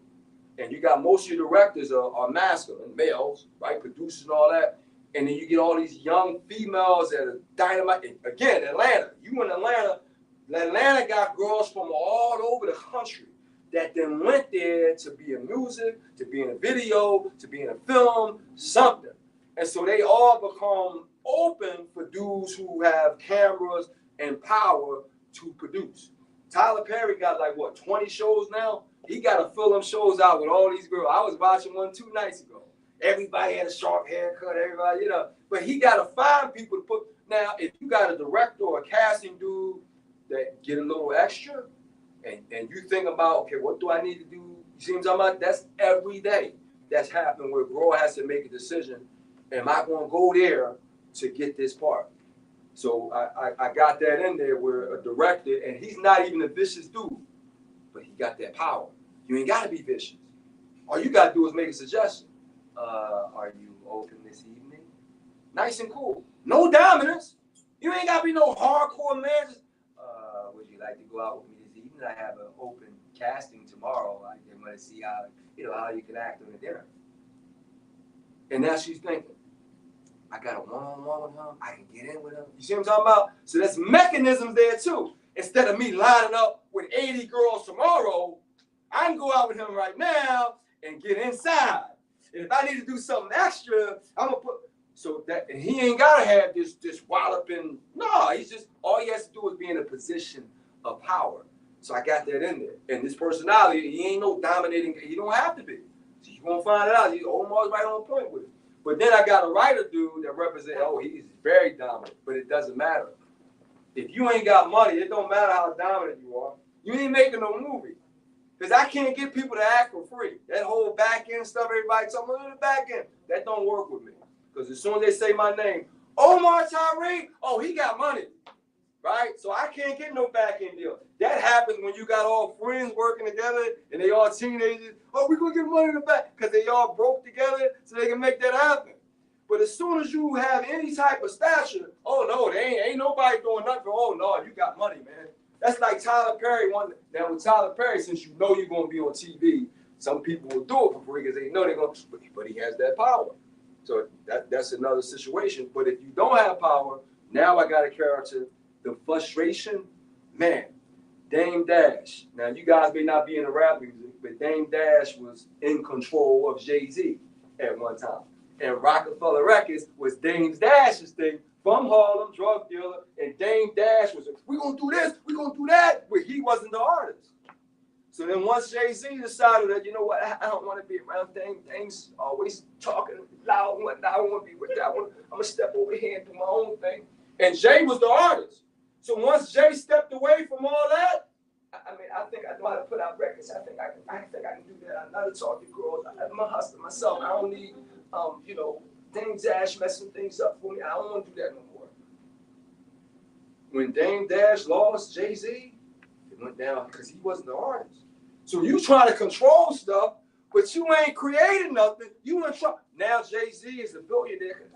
and you got most of your directors are masculine, males, right? Producers and all that. And then you get all these young females that are dynamite. Again, Atlanta. You in Atlanta. Atlanta got girls from all over the country that then went there to be in music, to be in a video, to be in a film, something. And so they all become open for dudes who have cameras and power to produce. Tyler Perry got like what, 20 shows now? He got to fill them shows out with all these girls. I was watching one 2 nights ago. Everybody had a sharp haircut, everybody, you know. But he got to find people to put. Now, if you got a director or a casting dude that get a little extra, and you think about, okay, what do I need to do? You see what I'm talking about? That's every day. That's happening where a girl has to make a decision. Am I going to go there to get this part? So I got that in there where a director, and he's not even a vicious dude, but he got that power. You ain't got to be vicious. All you got to do is make a suggestion. Are you open this evening? Nice and cool. No dominance. You ain't got to be no hardcore man. Just, would you like to go out with me this evening? I have an open casting tomorrow. I want to see how you can act on the dinner. And now she's thinking, I got a one-on-one with him. I can get in with him. You see what I'm talking about? So there's mechanisms there too. Instead of me lining up with 80 girls tomorrow, I can go out with him right now and get inside. And if I need to do something extra, I'm gonna put so that, and he ain't gotta have this walloping. No, he's just, all he has to do is be in a position of power. So I got that in there. And this personality, he ain't no dominating. He don't have to be. So you gonna find it out. Omar's right on point with it. But then I got a writer dude that represents, he's very dominant, but it doesn't matter. If you ain't got money, it don't matter how dominant you are. You ain't making no movie. Because I can't get people to act for free. That whole back end stuff, everybody talking about the back end, that don't work with me. Because as soon as they say my name, Omar Tyree, oh, he got money, right? So I can't get no back end deal. That happens when you got all friends working together and they all teenagers. Oh, we're going to get money in the back because they all broke together so they can make that happen. But as soon as you have any type of stature, oh, no, they ain't nobody doing nothing. Oh, no, you got money, man. That's like Tyler Perry. Now with Tyler Perry, since you know you're going to be on TV, some people will do it for free because they know they're going to, but he has that power. So that's another situation. But if you don't have power, now I got a character, the frustration, man, Dame Dash. Now you guys may not be in the rap music, but Dame Dash was in control of Jay-Z at one time. And Rockefeller Records was Dame Dash's thing from Harlem, drug dealer, and Dame Dash was, we're going to do this, we're going to do that, but he wasn't the artist. So then once Jay-Z decided that, you know what, I don't want to be around Dame. Dame's always talking loud and whatnot. I don't want to be with that one. I'm going to step over here and do my own thing. And Jay was the artist. So once Jay stepped away from all that, I think I know how to put out records. I think I can do that. I know how to talk to girls. I'm a hustler myself. I don't need, Dame Dash messing things up for me. I don't want to do that no more. When Dame Dash lost Jay-Z, it went down because he wasn't the artist. So you trying to control stuff, but you ain't creating nothing. You in trouble. Now Jay-Z is a billionaire.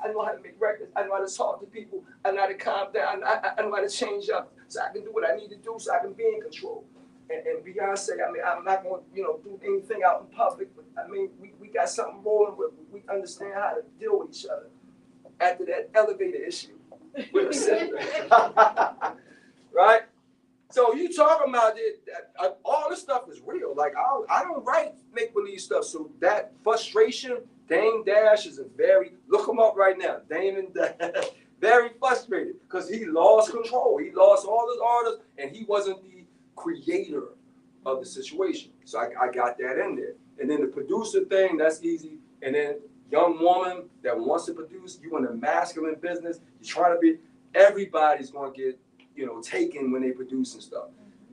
I know how to make records. I know how to talk to people. I know how to calm down. I know how to change up so I can do what I need to do so I can be in control. And Beyonce, I'm not going to do anything out in public, but we got something rolling with. We understand how to deal with each other after that elevator issue. Right? So you talking about it, all this stuff is real. Like I don't write make-believe stuff. So that frustration, Dame Dash is look him up right now. Damon Dash, very frustrated because he lost control. He lost all his artists and he wasn't the creator of the situation. So I got that in there. And then the producer thing, that's easy. And then young woman that wants to produce, you in the masculine business, you're trying to be, everybody's going to get, taken when they produce and stuff,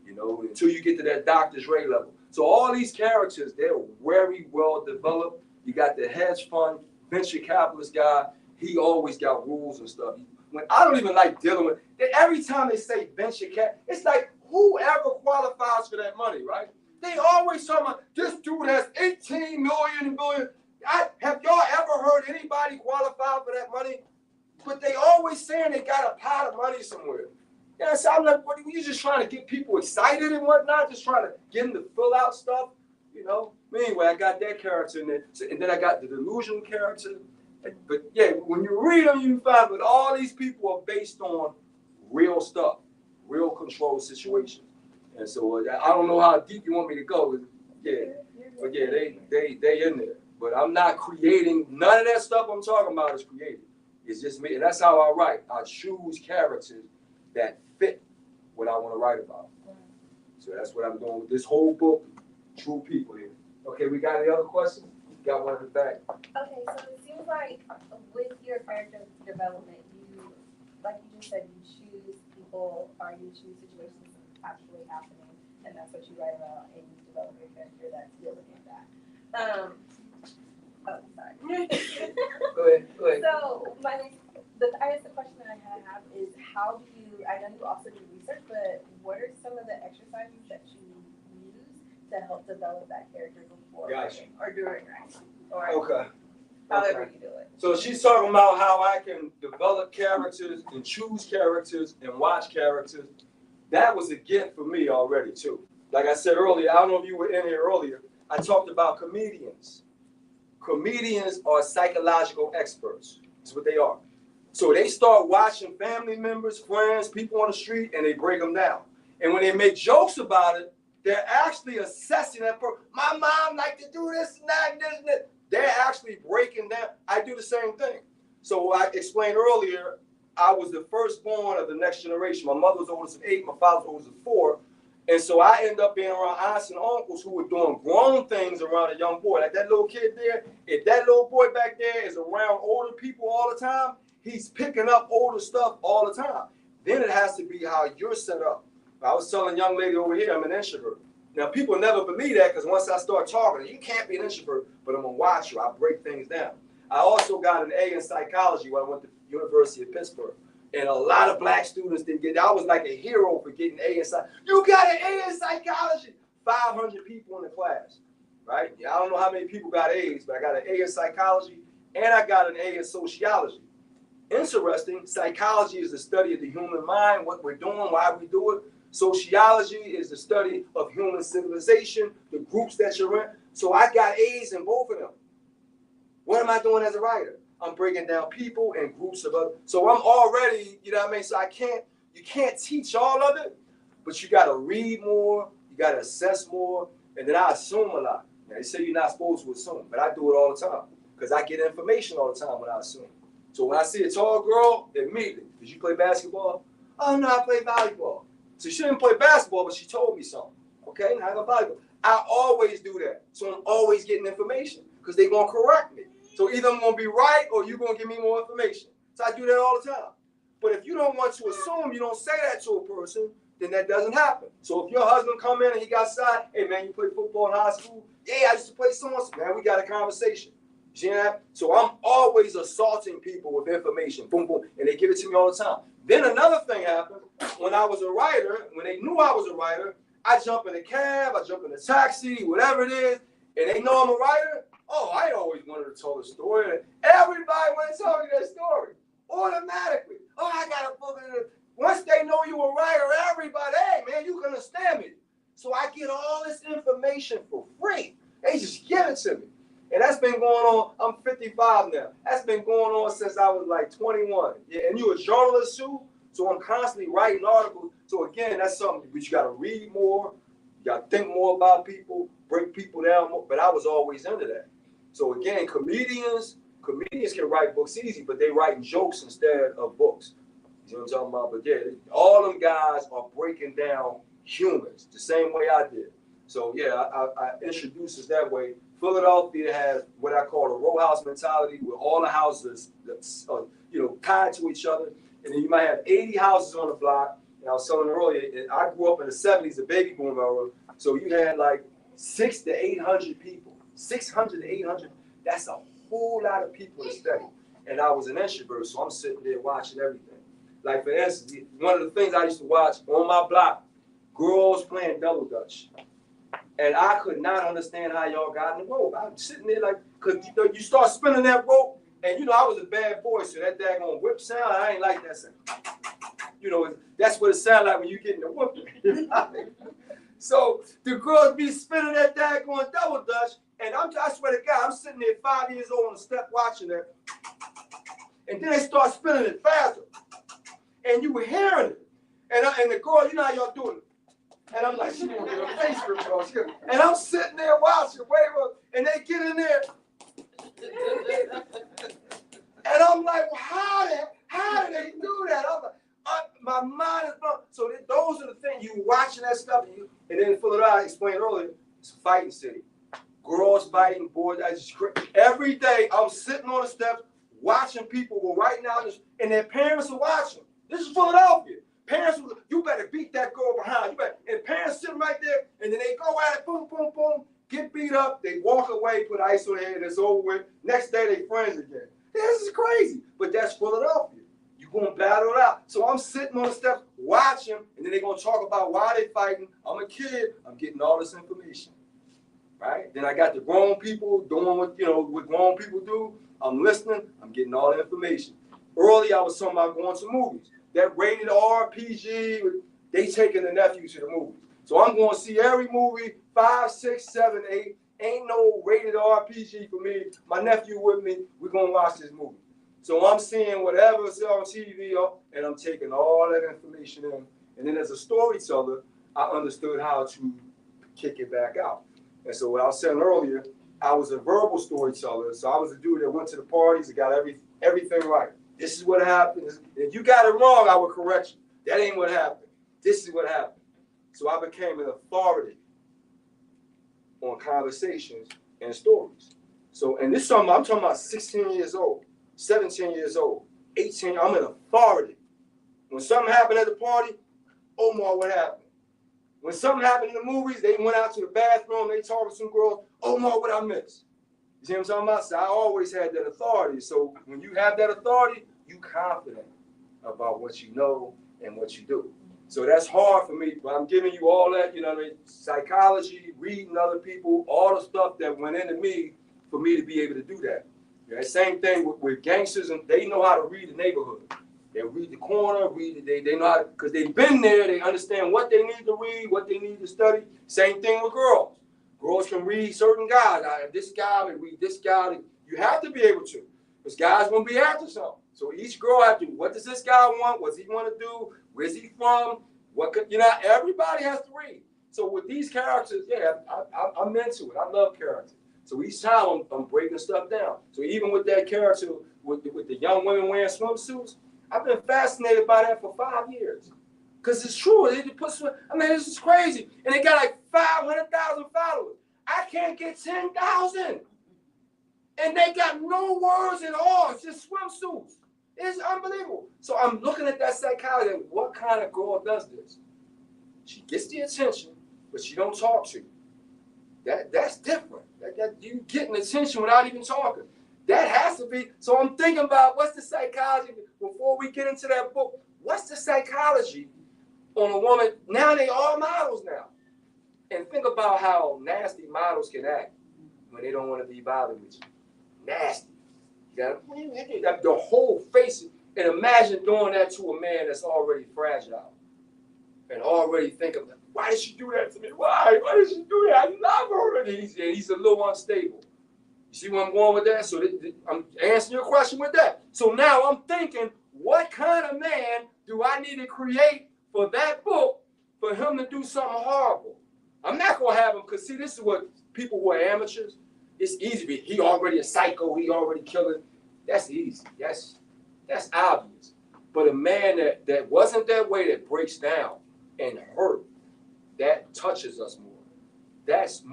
until you get to that Dr. Dre level. So all these characters, they're very well developed. You got the hedge fund, venture capitalist guy. He always got rules and stuff. When I don't even like dealing with, every time they say venture cap, it's like whoever qualifies for that money, right? They always talk about this dude has 18 million billion. Have y'all ever heard anybody qualify for that money? But they always saying they got a pot of money somewhere. Yeah, so I'm like, what are you just trying to get people excited and whatnot? Just trying to get them to fill out stuff, Anyway, I got that character in there. So, and then I got the delusional character. But yeah, when you read them, you find that all these people are based on real stuff, real controlled situations. And so I don't know how deep you want me to go. Yeah, but yeah, they in there. But I'm not creating, none of that stuff I'm talking about is created. It's just me, and that's how I write. I choose characters that fit what I want to write about. So that's what I'm doing with this whole book, True People here. Okay, we got any other questions? Got one in the back. Okay, so it seems like with your character development, you, like you just said, you choose people or you choose situations actually happening, and that's what you write about, and you develop your character that's dealing with that. Oh, sorry. Go ahead. So I guess the question that I have is, how do you? I know you also do research, but what are some of the exercises that you use to help develop that character before writing or during writing, or Okay. however you do it? So she's talking about how I can develop characters and choose characters and watch characters. That was a gift for me already too. Like I said earlier, I don't know if you were in here earlier, I talked about comedians. Comedians are psychological experts. That's what they are. So they start watching family members, friends, people on the street, and they break them down. And when they make jokes about it, they're actually assessing that person. My mom liked to do this and that and this and that. They're actually breaking down. I do the same thing. So I explained earlier, I was the firstborn of the next generation. My mother was the oldest of 8, my father was the oldest of 4. And so I ended up being around aunts and uncles who were doing grown things around a young boy. Like that little kid there, if that little boy back there is around older people all the time, he's picking up older stuff all the time. Then it has to be how you're set up. I was telling a young lady over here, I'm an introvert. Now, people never believe that because once I start talking, you can't be an introvert, but I'm a watcher. I break things down. I also got an A in psychology when I went to the University of Pittsburgh. And a lot of black students didn't get it. I was like a hero for getting an A in psychology. You got an A in psychology. 500 people in the class, right? Yeah, I don't know how many people got A's, but I got an A in psychology and I got an A in sociology. Interesting, psychology is the study of the human mind, what we're doing, why we do it. Sociology is the study of human civilization, the groups that you're in. So I got A's in both of them. What am I doing as a writer? I'm breaking down people and groups of others. So I'm already, you know what I mean? So you can't teach all of it, but you got to read more, you got to assess more, and then I assume a lot. Now, they say you're not supposed to assume, but I do it all the time because I get information all the time when I assume. So when I see a tall girl, immediately, did you play basketball? Oh, no, I play volleyball. So she didn't play basketball, but she told me something. Okay, now I go volleyball. I always do that. So I'm always getting information because they're going to correct me. So either I'm going to be right or you're going to give me more information. So I do that all the time. But if you don't want to assume, you don't say that to a person, then that doesn't happen. So if your husband come in and he got side, hey, man, you played football in high school? Yeah, I used to play so-and-so. Man, we got a conversation. You see that? So I'm always assaulting people with information. Boom, boom. And they give it to me all the time. Then another thing happened. When I was a writer, when they knew I was a writer, I jump in a cab, I jump in a taxi, whatever it is, and they know I'm a writer. Oh, I always wanted to tell a story. And everybody wanted to tell me that story. Automatically. Oh, I got a book. Once they know you a writer, everybody, hey, man, you can understand me. So I get all this information for free. They just give it to me. And that's been going on, I'm 55 now. That's been going on since I was like 21. Yeah, and you a journalist too? So I'm constantly writing articles. So again, that's something, but you got to read more. You got to think more about people, break people down more. But I was always into that. So again, comedians can write books easy, but they write jokes instead of books. You know what I'm talking about? But yeah, all them guys are breaking down humans the same way I did. So yeah, I introduce us that way. Philadelphia has what I call a row house mentality, where all the houses that's tied to each other, and then you might have 80 houses on the block. And I was telling earlier, I grew up in the 70s, the baby boom era, so you had like 600 to 800 people. 600 to 800. That's a whole lot of people to study. And I was an introvert, so I'm sitting there watching everything. Like for instance, one of the things I used to watch on my block, girls playing double dutch. And I could not understand how y'all got in the rope. I'm sitting there like, because you start spinning that rope, and I was a bad boy, so that daggone whip sound, I ain't like that sound. That's what it sounds like when you get in the whip. So the girls be spinning that daggone double dutch, and I swear to God, I'm sitting there 5 years old on the step watching that. And then they start spinning it faster. And you were hearing it. And the girl, you know how y'all doing it. And I'm like, she gonna get her face ripped off. And I'm sitting there watching, and they get in there. And I'm like, well, how did they do that? I'm like, my mind is blown. So those are the things you watching that stuff, and then Philadelphia, I explained earlier, it's a fighting city. Girls fighting, boys, that's just great. Every day I'm sitting on the steps watching people go right now, and their parents are watching. This is Philadelphia. Parents, you better beat that girl behind. You better, and parents sitting right there, and then they go at it, boom, boom, boom, get beat up, they walk away, put ice on their head, and it's over with. Next day, they friends again. This is crazy, but that's Philadelphia. You're going to battle it out. So I'm sitting on the steps watching, and then they're going to talk about why they're fighting. I'm a kid. I'm getting all this information, right? Then I got the grown people doing what grown people do. I'm listening. I'm getting all the information. Earlier, I was talking about going to movies. That rated R, PG, they taking the nephew to the movies. So I'm going to see every movie, 5, 6, 7, 8. Ain't no rated R, PG for me. My nephew with me. We're going to watch this movie. So I'm seeing whatever's on TV, and I'm taking all that information in. And then as a storyteller, I understood how to kick it back out. And so what I was saying earlier, I was a verbal storyteller. So I was a dude that went to the parties and got everything right. This is what happened. If you got it wrong, I would correct you. That ain't what happened. This is what happened. So I became an authority on conversations and stories. So, and this is something I'm talking about 16 years old, 17 years old, 18, I'm an authority. When something happened at the party, Omar, what happened? When something happened in the movies, they went out to the bathroom, they talked to some girls, Omar, what I miss? You see what I'm talking about? So I always had that authority. So when you have that authority, you confident about what you know and what you do. So that's hard for me, but I'm giving you all that, psychology, reading other people, all the stuff that went into me for me to be able to do that. Same thing with gangsters, and they know how to read the neighborhood. They read the corner, they know how to, because they've been there, they understand what they need to read, what they need to study. Same thing with girls. Girls can read certain guys. This guy, and read this guy. You have to be able to, because guys won't be after something. So each girl has to, what does this guy want? What's he want to do? Where's he from? Everybody has to read. So with these characters, I'm into it. I love characters. So each time I'm breaking stuff down. So even with that character, with the young women wearing swimsuits, I've been fascinated by that for 5 years. Because it's true. This is crazy. And they got like 500,000 followers. I can't get 10,000. And they got no words at all. It's just swimsuits. It's unbelievable. So I'm looking at that psychology. What kind of girl does this? She gets the attention, but she don't talk to you. That's different. You getting attention without even talking. That has to be. So I'm thinking about what's the psychology, before we get into that book, what's the psychology on a woman? Now they are models now. And think about how nasty models can act when they don't want to be bothered with you. Nasty. You got the whole face. And imagine doing that to a man that's already fragile and already thinking, why did she do that to me? Why did she do that? I love her. And he's a little unstable. You see where I'm going with that? So I'm answering your question with that. So now I'm thinking, what kind of man do I need to create for that book for him to do something horrible? I'm not going to have him, because see, this is what people who are amateurs, it's easy. He already a psycho. He already killing. That's easy. That's obvious. But a man that wasn't that way, that breaks down and hurt, that touches us more. That's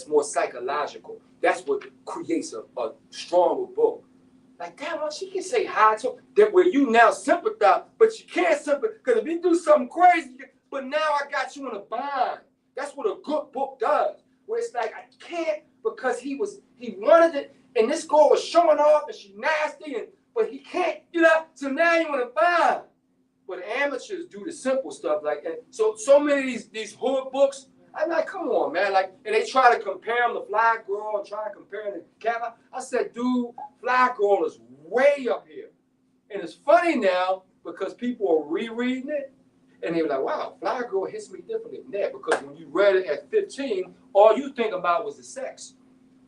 more psychological. That's what creates a stronger book. Like, damn, she can say hi to him, that where you now sympathize, but you can't sympathize, because if you do something crazy, but now I got you in a bind. That's what a good book does. Where it's like, I can't, because he wanted it, and this girl was showing off, and she's nasty, but he can't, so now you want to bind. But amateurs do the simple stuff, and so many of these hood books, I'm like, come on, man. And they try to compare them to Fly Girl and try to compare them to Cat. I said, dude, Fly Girl is way up here. And it's funny now because people are rereading it and they're like, wow, Fly Girl hits me differently than that. Because when you read it at 15, all you think about was the sex.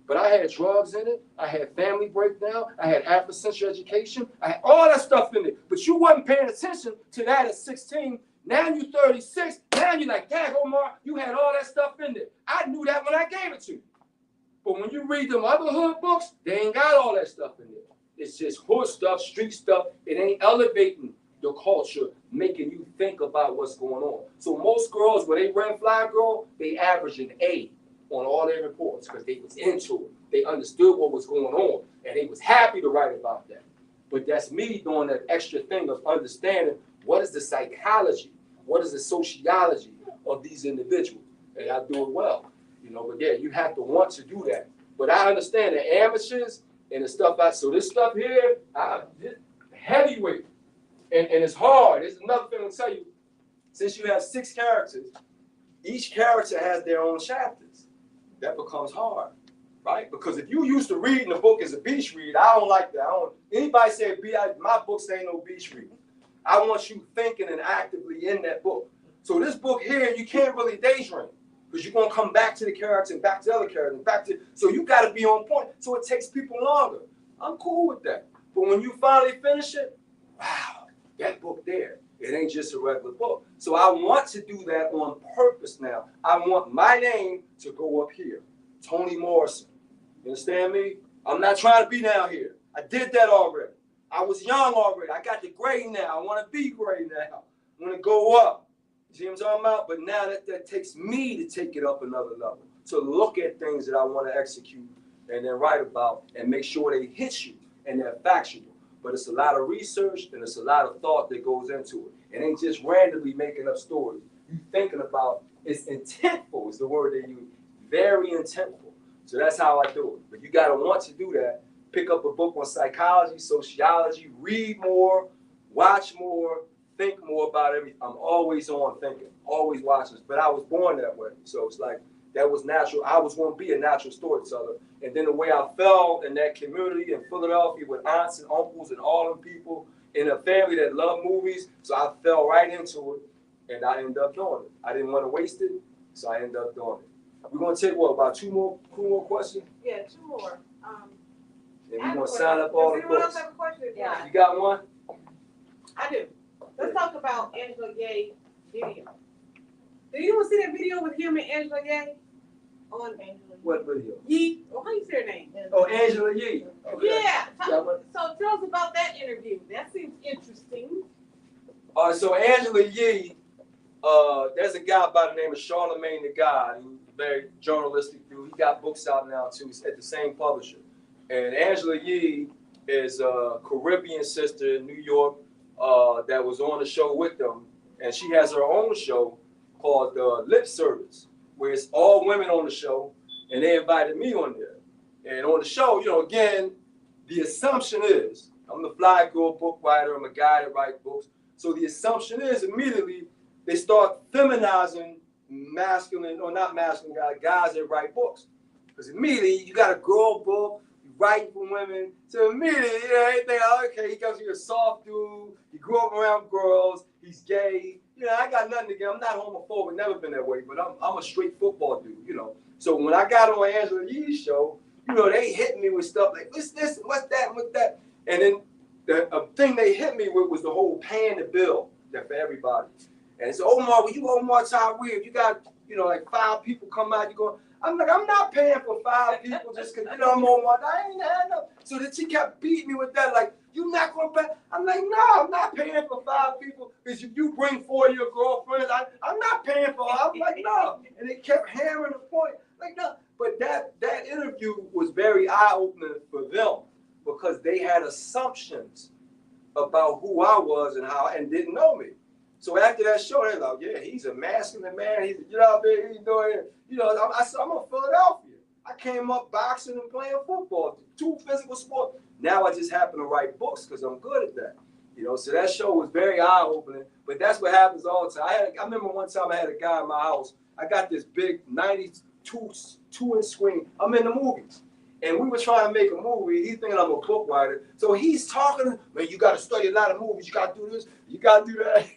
But I had drugs in it. I had family breakdown. I had Afrocentric education. I had all that stuff in it. But you wasn't paying attention to that at 16. Now you're 36. Now you're like, dang, Omar, you had all that stuff in there. I knew that when I gave it to you. But when you read them other hood books, they ain't got all that stuff in there. It's just hood stuff, street stuff. It ain't elevating the culture, making you think about what's going on. So most girls, when they read Fly Girl, they average an A on all their reports because they was into it. They understood what was going on, and they was happy to write about that. But that's me doing that extra thing of understanding what is the psychology, what is the sociology of these individuals, and I do it well. You know, but yeah, you have to want to do that. But I understand the amateurs and the stuff so this stuff here, heavyweight, and it's hard. There's another thing I'll tell you. Since you have 6 characters, each character has their own chapters. That becomes hard, right? Because if you used to reading a book as a beach read, I don't like that. Anybody say my books ain't no beach reading. I want you thinking and actively in that book. So this book here, you can't really daydream because you're gonna come back to the character and back to the other character and back to. So you got to be on point. So it takes people longer. I'm cool with that. But when you finally finish it, wow, that book there, it ain't just a regular book. So I want to do that on purpose now. I want my name to go up here, Toni Morrison. You understand me? I'm not trying to be down here. I did that already. I was young already. I got the grade now. I want to be great now. I want to go up. You see what I'm talking about? But now that takes me to take it up another level. To look at things that I want to execute and then write about and make sure they hit you and they're factual. But it's a lot of research and it's a lot of thought that goes into it. It ain't just randomly making up stories. You thinking about it's intentful is the word they use. Very intentful. So that's how I do it. But you got to want to do that. Pick up a book on psychology, sociology, read more, watch more, think more about everything. I'm always on thinking, always watching. But I was born that way. So it's like that was natural. I was going to be a natural storyteller. And then the way I fell in that community in Philadelphia with aunts and uncles and all them people in a family that loved movies. So I fell right into it and I ended up doing it. I didn't want to waste it, so I ended up doing it. We're going to take, what, about two more questions? Yeah, 2 more. And we're going to sign up all the Does anyone else books. have a question? Yeah. You got one? I do. Let's talk about Angela Ye video. Did anyone see that video with him and Angela Ye? On Angela What video? Ye? Oh, how you say her name? Oh, Angela Yee. Okay. Yeah. Yeah, what- So tell us about that interview. That seems interesting. So Angela Yee, there's a guy by the name of Charlemagne the God. He's a very journalistic dude. He got books out now too. He's at the same publisher. And Angela Yee is a Caribbean sister in New York that was on the show with them. And she has her own show called Lip Service, where it's all women on the show. And they invited me on there. And on the show, you know, again, the assumption is, I'm the Fly Girl book writer. I'm a guy that writes books. So the assumption is immediately they start feminizing masculine, or not masculine guys that write books. Because immediately you got a girl book, you write for women. So immediately, you know, they think, oh, okay, he comes here a soft dude, he grew up around girls, he's gay. You know, I got nothing against, I'm not homophobic, never been that way, but I'm a straight football dude, you know. So when I got on Angela Yee's show, you know, they hit me with stuff like, what's this, what's that, what's that? And then the thing they hit me with was the whole paying the bill that for everybody. And it's Omar, when you Omar Tyree, if you got, you know, like 5 people come out, you go, I'm like, I'm not paying for 5 people just because, you know, I'm Omar. I ain't had no. So then she kept beating me with that, like, you not going to pay? I'm like, no, I'm not paying for 5 people because if you bring 4 of your girlfriends, I'm not paying for her. I'm like, no. And they kept hammering the point, like, no. But that interview was very eye-opening for them because they had assumptions about who I was and how, and didn't know me. So after that show, they're like, yeah, he's a masculine man. He's, you know what I mean? He's doing it. You know, I'm from Philadelphia. I came up boxing and playing football, 2 physical sports. Now I just happen to write books because I'm good at that. You know, so that show was very eye-opening. But that's what happens all the time. I remember one time I had a guy in my house. I got this big 92-inch screen. I'm in the movies. And we were trying to make a movie. He's thinking I'm a book writer. So he's talking, man, you got to study a lot of movies. You got to do this. You got to do that.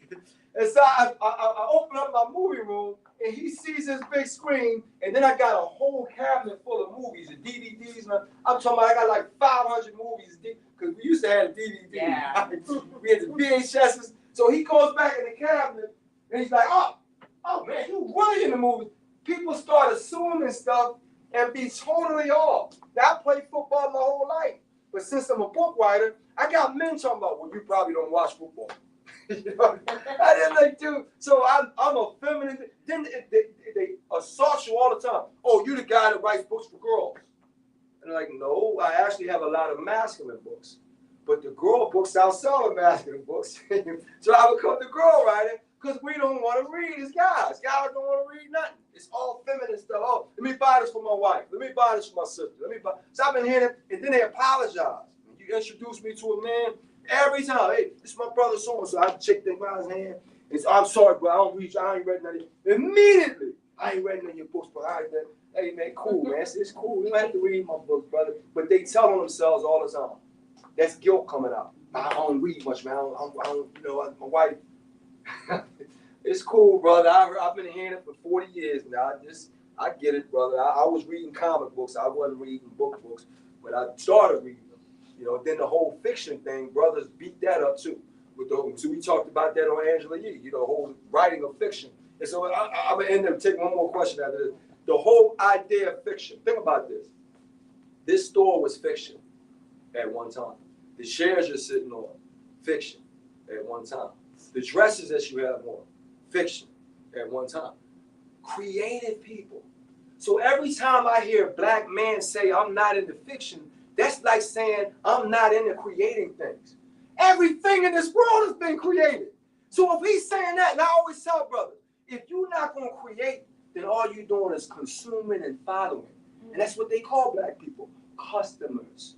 And so I open up my movie room, and he sees this big screen, and then I got a whole cabinet full of movies and DVDs. And I'm talking about I got like 500 movies because we used to have DVD. Yeah. We had the VHSs. So he goes back in the cabinet, and he's like, oh man, you really in the movie. People start assuming stuff and be totally off. Now, I played football my whole life, but since I'm a book writer, I got men talking about, well, you probably don't watch football. You know, I didn't like, dude. So I'm a feminine. Then they assault you all the time. Oh, you the guy that writes books for girls. And they're like, no, I actually have a lot of masculine books. But the girl books outsell the masculine books. So I become the girl writer because we don't want to read as guys. Guys don't want to read nothing. It's all feminine stuff. Oh, let me buy this for my wife. Let me buy this for my sister. Let me buy. So I've been hearing it, and then they apologize. You introduce me to a man every time. Hey, this is my brother so-and-so. I check that guy's hand. It's, I'm sorry, bro. I don't read you. I ain't read nothing. Immediately, I ain't read none of your books, but I ain't read. Hey, man, cool, man. It's cool. You don't have to read my books, brother. But they tell on themselves all the time. That's guilt coming out. I don't read much, man. I don't you know, my wife. It's cool, brother. I've been hearing it for 40 years now. I get it, brother. I was reading comic books. I wasn't reading books, but I started reading them. You know, then the whole fiction thing, brothers beat that up too. So we talked about that on Angela Yee, you know, whole writing of fiction. And so I'm going to end up taking one more question after this. The whole idea of fiction. Think about this. This store was fiction at one time. The chairs you're sitting on, fiction at one time. The dresses that you have on, fiction at one time. Creative people. So every time I hear a black man say, I'm not into fiction, that's like saying, I'm not into creating things. Everything in this world has been created. So if he's saying that, and I always tell brothers, if you're not going to create, then all you're doing is consuming and following. And that's what they call black people, customers.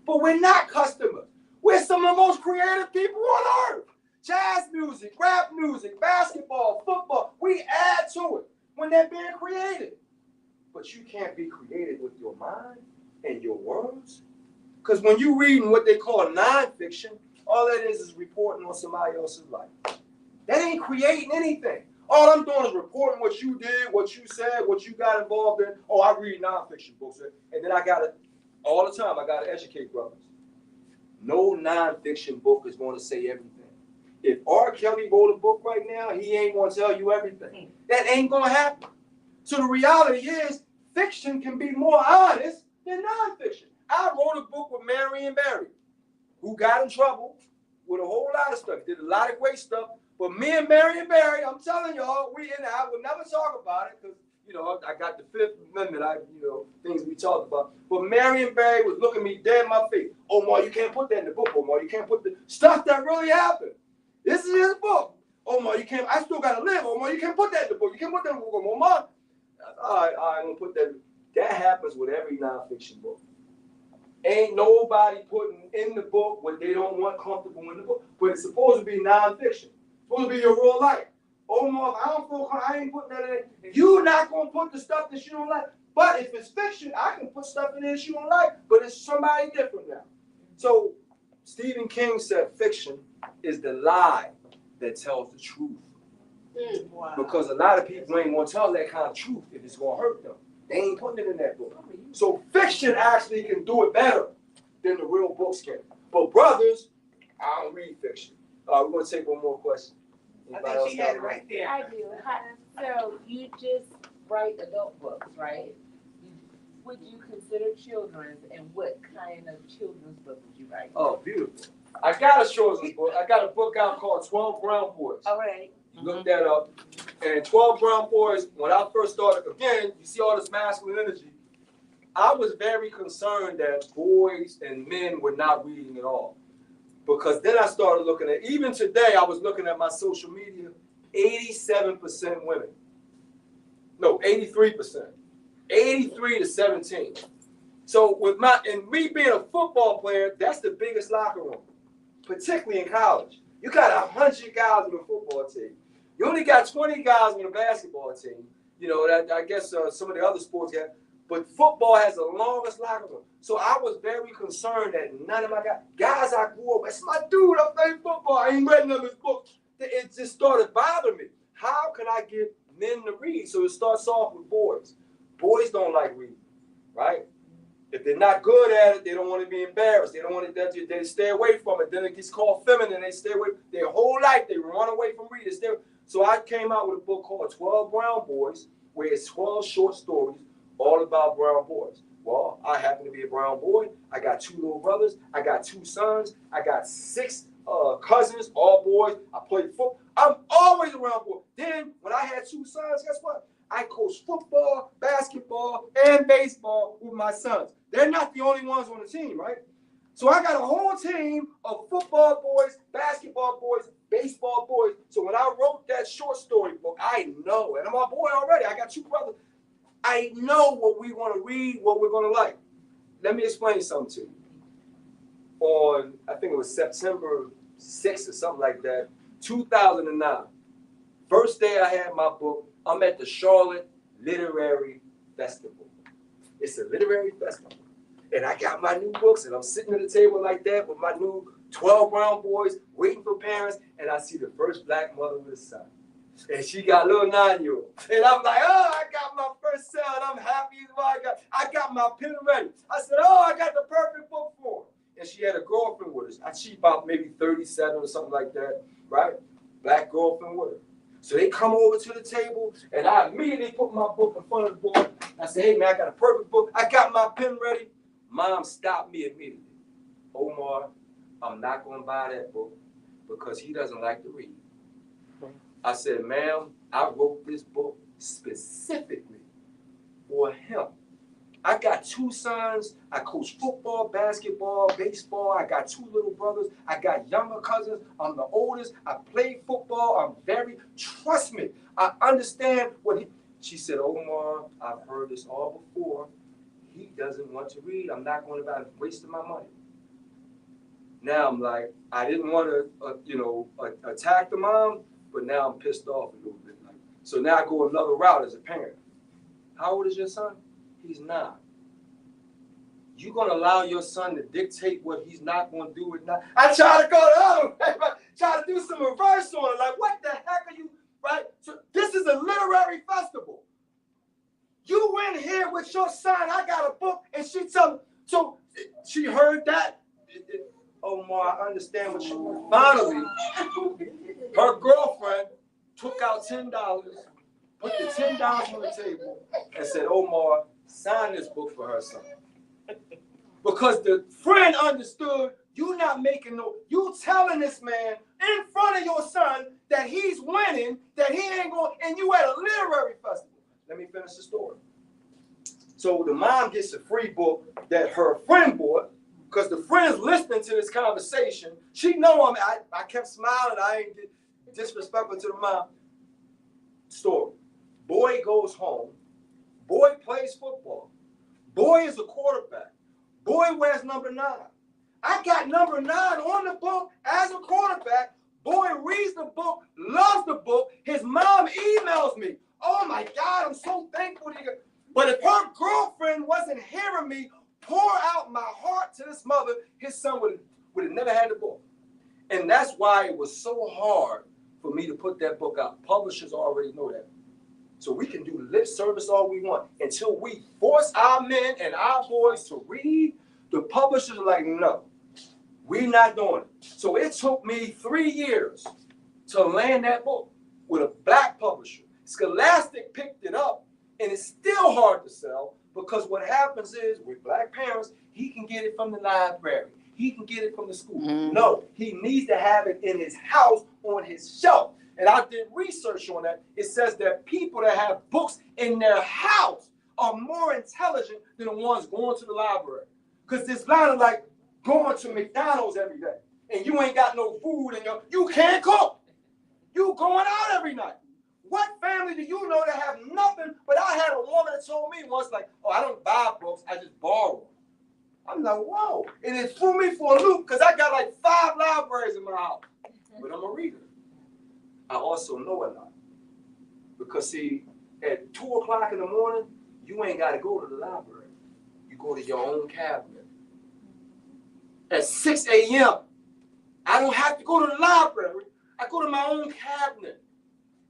But we're not customers. We're some of the most creative people on earth. Jazz music, rap music, basketball, football. We add to it when they're being created. But you can't be creative with your mind and your words. Because when you're reading what they call nonfiction, all that is reporting on somebody else's life. That ain't creating anything. All I'm doing is reporting what you did, what you said, what you got involved in. Oh, I read nonfiction books. And then I got to, all the time, I got to educate brothers. No nonfiction book is going to say everything. If R. Kelly wrote a book right now, he ain't going to tell you everything. That ain't going to happen. So the reality is, fiction can be more honest than nonfiction. I wrote a book with Marion Barry, who got in trouble with a whole lot of stuff. Did a lot of great stuff. But me and Marion Barry, I'm telling y'all, I will never talk about it because, you know, I got the Fifth Amendment, things we talked about. But Marion Barry was looking me dead in my face. Omar, you can't put that in the book, Omar. You can't put the stuff that really happened. This is his book. Omar, you can't, I still got to live. Omar, you can't put that in the book. You can't put that in the book, Omar. All right, I'm going to put that. That happens with every nonfiction book. Ain't nobody putting in the book what they don't want comfortable in the book. But it's supposed to be nonfiction. It's supposed to be your real life. Omar, if I don't feel I ain't putting that in. You're not going to put the stuff that you don't like. But if it's fiction, I can put stuff in there that you don't like. But it's somebody different now. So Stephen King said fiction is the lie that tells the truth. Wow. Because a lot of people ain't going to tell that kind of truth if it's going to hurt them. They ain't putting it in that book. So fiction actually can do it better than the real books can. But brothers, I don't read fiction. We're going to take one more question. I think she had it right there. I do. So you just write adult books, right? Would you consider children's, and what kind of children's book would you write? Oh, beautiful. I got a children's book. I got a book out called 12 Brown Boys. All right. You look that up. And 12 Brown Boys, when I first started, again, you see all this masculine energy. I was very concerned that boys and men were not reading at all. Because then I started looking at, even today, I was looking at my social media, 87% women. No, 83%. 83 to 17. So with me being a football player, that's the biggest locker room, particularly in college. You got 100 guys on a football team. You only got 20 guys on a basketball team. You know, that I guess some of the other sports have. But football has the longest locker room. So I was very concerned that none of my guys I grew up, it's my dude, I play football. I ain't read none of his books. It just started bothering me. How can I get men to read? So it starts off with boys. Boys don't like reading, right? If they're not good at it, they don't want to be embarrassed. They don't want to, they stay away from it. Then it gets called feminine. They stay away. Their whole life, they run away from reading. So I came out with a book called 12 Brown Boys, where it's 12 short stories all about brown boys. Well, I happen to be a brown boy. I got 2 little brothers. I got 2 sons. I got 6 cousins, all boys. I played football. I'm always around boys. Then when I had 2 sons, guess what? I coached football, basketball, and baseball with my sons. They're not the only ones on the team, right? So I got a whole team of football boys, basketball boys, baseball boys. So when I wrote that short story book, I know, and I'm a boy already. I got 2 brothers. I know what we want to read, what we're going to like. Let me explain something to you. On, I think it was September 6th or something like that, 2009. First day I had my book, I'm at the Charlotte Literary Festival. It's a literary festival. And I got my new books, and I'm sitting at the table like that with my new 12 brown boys waiting for parents, and I see the first black mother with a son. And she got a little 9-year-old. And I'm like, oh, I got my first son. I'm happy as well. I got my pen ready. I said, oh, I got the perfect book for her. And she had a girlfriend with her. She about maybe 37 or something like that, right? Black girlfriend with her. So they come over to the table, and I immediately put my book in front of the board. I said, hey, man, I got a perfect book. I got my pen ready. Mom stopped me immediately. Omar, I'm not going to buy that book because he doesn't like to read. I said, ma'am, I wrote this book specifically for him. I got 2 sons. I coach football, basketball, baseball. I got 2 little brothers. I got younger cousins. I'm the oldest. I played football. Trust me, I understand what he. She said, Omar, I've heard this all before. He doesn't want to read. I'm not going about wasting my money. Now I'm like, I didn't want to, attack the mom, but now I'm pissed off a little bit. So now I go another route as a parent. How old is your son? He's 9. You gonna allow your son to dictate what he's not gonna do with not? I try to go the other way, try to do some reverse on it. Like, what the heck are you, right? So this is a literary festival. You went here with your son, I got a book, and she told me, so she heard that. Omar, I understand what you. Finally, her girlfriend took out $10, put the $10 on the table, and said, Omar, sign this book for her son. Because the friend understood you not making you telling this man in front of your son that he's winning, that he ain't going, and you at a literary festival. Let me finish the story. So the mom gets a free book that her friend bought, because the friend's listening to this conversation. She know I kept smiling. I ain't disrespectful to the mom. Story. Boy goes home. Boy plays football. Boy is a quarterback. Boy wears number 9. I got number 9 on the book as a quarterback. Boy reads the book, loves the book. His mom emails me. Oh my God, I'm so thankful to you. But if her girlfriend wasn't hearing me pour out my heart to this mother, his son would have never had the book. And that's why it was so hard for me to put that book out. Publishers already know that. So we can do lip service all we want. Until we force our men and our boys to read, the publishers are like, no, we're not doing it. So it took me 3 years to land that book with a black publisher. Scholastic picked it up, and it's still hard to sell because what happens is with black parents, he can get it from the library. He can get it from the school. No, he needs to have it in his house on his shelf. And I did research on that. It says that people that have books in their house are more intelligent than the ones going to the library. Because this line of like going to McDonald's every day and you ain't got no food and you can't cook. You going out every night. What family do you know that have nothing? But I had a woman that told me once like, oh, I don't buy books, I just borrow them. I'm like, whoa. And it threw me for a loop because I got like 5 libraries in my house. But I'm a reader. I also know a lot. Because see, at 2 o'clock in the morning, you ain't got to go to the library. You go to your own cabinet. At 6 a.m., I don't have to go to the library. I go to my own cabinet.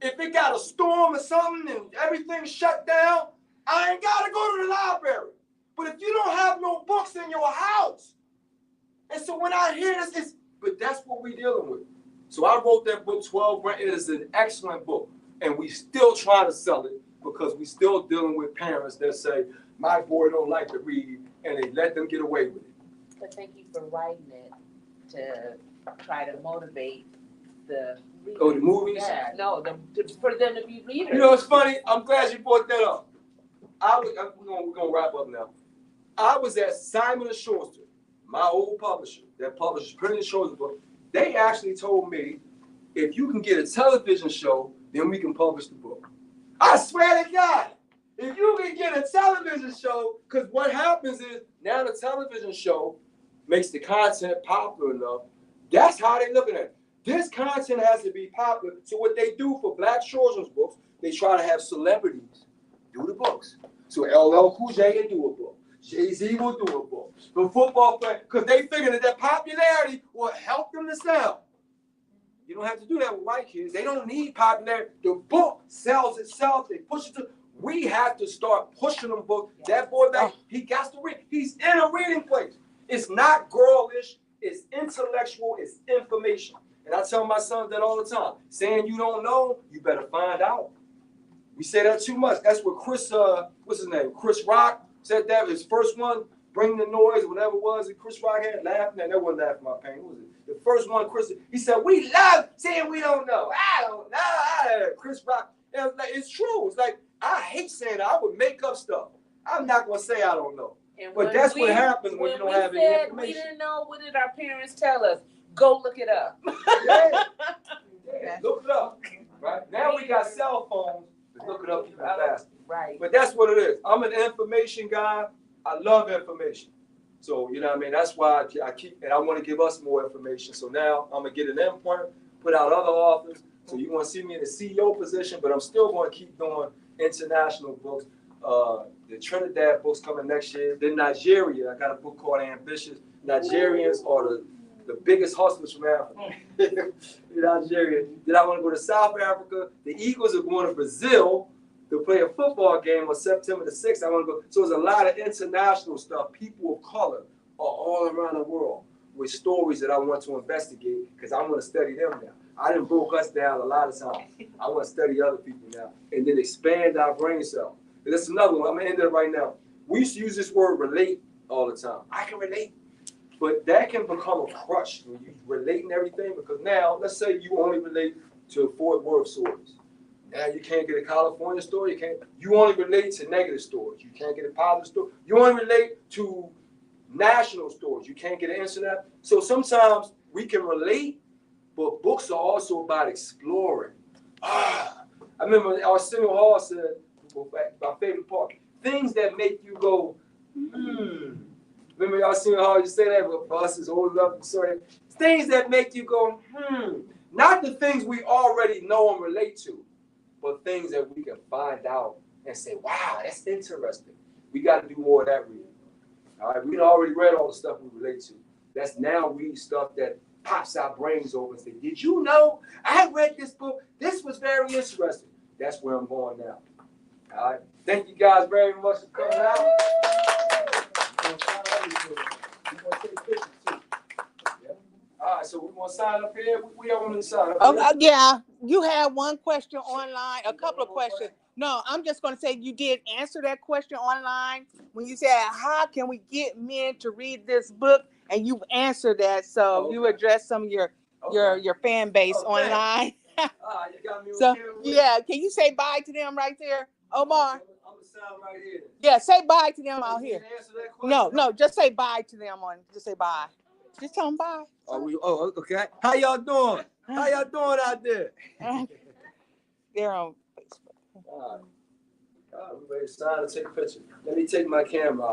If it got a storm or something and everything's shut down, I ain't got to go to the library. But if you don't have no books in your house, and so when I hear this, but that's what we're dealing with. So I wrote that book, 12 Grand. It is an excellent book. And we still try to sell it because we still dealing with parents that say, my boy don't like to read, and they let them get away with it. But thank you for writing it to try to motivate the readers. Oh, the movies? Yeah, no, for them to be readers. You know, it's funny. I'm glad you brought that up. We're gonna wrap up now. I was at Simon & Schuster, my old publisher that publishes printed children's books. They actually told me, if you can get a television show, then we can publish the book. I swear to God, if you can get a television show, because what happens is now the television show makes the content popular enough. That's how they're looking at it. This content has to be popular. So what they do for Black children's books, they try to have celebrities do the books. So LL Cool J will do a book. Jay-Z will do a book. The football player, because they figure that popularity will help them to sell. You don't have to do that with white kids. They don't need popularity. The book sells itself. They push it to. We have to start pushing them books. That boy back, he got to read. He's in a reading place. It's not girlish. It's intellectual. It's information. And I tell my sons that all the time. Saying you don't know, you better find out. We say that too much. That's what Chris, what's his name? Chris Rock said that his first one, Bring the Noise, whatever it was, and Chris Rock had laughing. That wasn't laughing my pain. What was it? The first one, Chris, he said, we love saying we don't know. I don't know. Chris Rock, it's true. It's like, I hate saying that. I would make up stuff. I'm not going to say I don't know. But that's what happens when you don't have any information. We didn't know, what did our parents tell us? Go look it up. Yeah, look it up. Right? Now we got cell phones to look it up even faster. Right. But that's what it is. I'm an information guy. I love information. So, you know what I mean? That's why I keep, and I want to give us more information. So now I'm going to get an imprint, put out other authors. So you want to see me in the CEO position, but I'm still going to keep doing international books. The Trinidad book's coming next year. Then Nigeria, I got a book called Ambitious. Nigerians are the biggest hustlers from Africa. Nigeria. Then I want to go to South Africa. The Eagles are going to Brazil to play a football game on September the 6th. I want to go. So there's a lot of international stuff. People of color are all around the world with stories that I want to investigate because I want to study them now. I done broke us down a lot of times. I want to study other people now and then expand our brain cells. And that's another one. I'm going to end it right now. We used to use this word relate all the time. I can relate. But that can become a crutch when you relate and everything because now, let's say you only relate to Fort Worth stories. Now you can't get a California story. You only relate to negative stories. You can't get a positive story. You only relate to national stories. You can't get an internet. So sometimes we can relate, but books are also about exploring. I remember Arsenio Hall said, my favorite part, things that make you go, Remember Arsenio Hall used to say that, but for us it's old enough, sorry. Things that make you go, Not the things we already know and relate to, but things that we can find out and say, wow, that's interesting. We got to do more of that reading. All right, we already read all the stuff we relate to. Let's now read stuff that pops our brains open and say, did you know I read this book? This was very interesting. That's where I'm going now. All right, thank you guys very much for coming out. We're going to take pictures too. Yeah. All right, so we're going to sign up here. We are going to sign up here. Yeah, you had one question online, a couple of questions. No, I'm just going to say you did answer that question online when you said, how can we get men to read this book? And you've answered that. So you addressed some of your fan base online. You got me on So, camera. yeah, can you say bye to them right there, Omar? I'm going to sign right here. Yeah, say bye to them out You here. didn't answer that question? No, just say bye to them. Just say bye. Just tell them bye. Okay. How y'all doing? How y'all doing out there? They're on Facebook. All right. We ready to sign and take a picture. Let me take my camera out.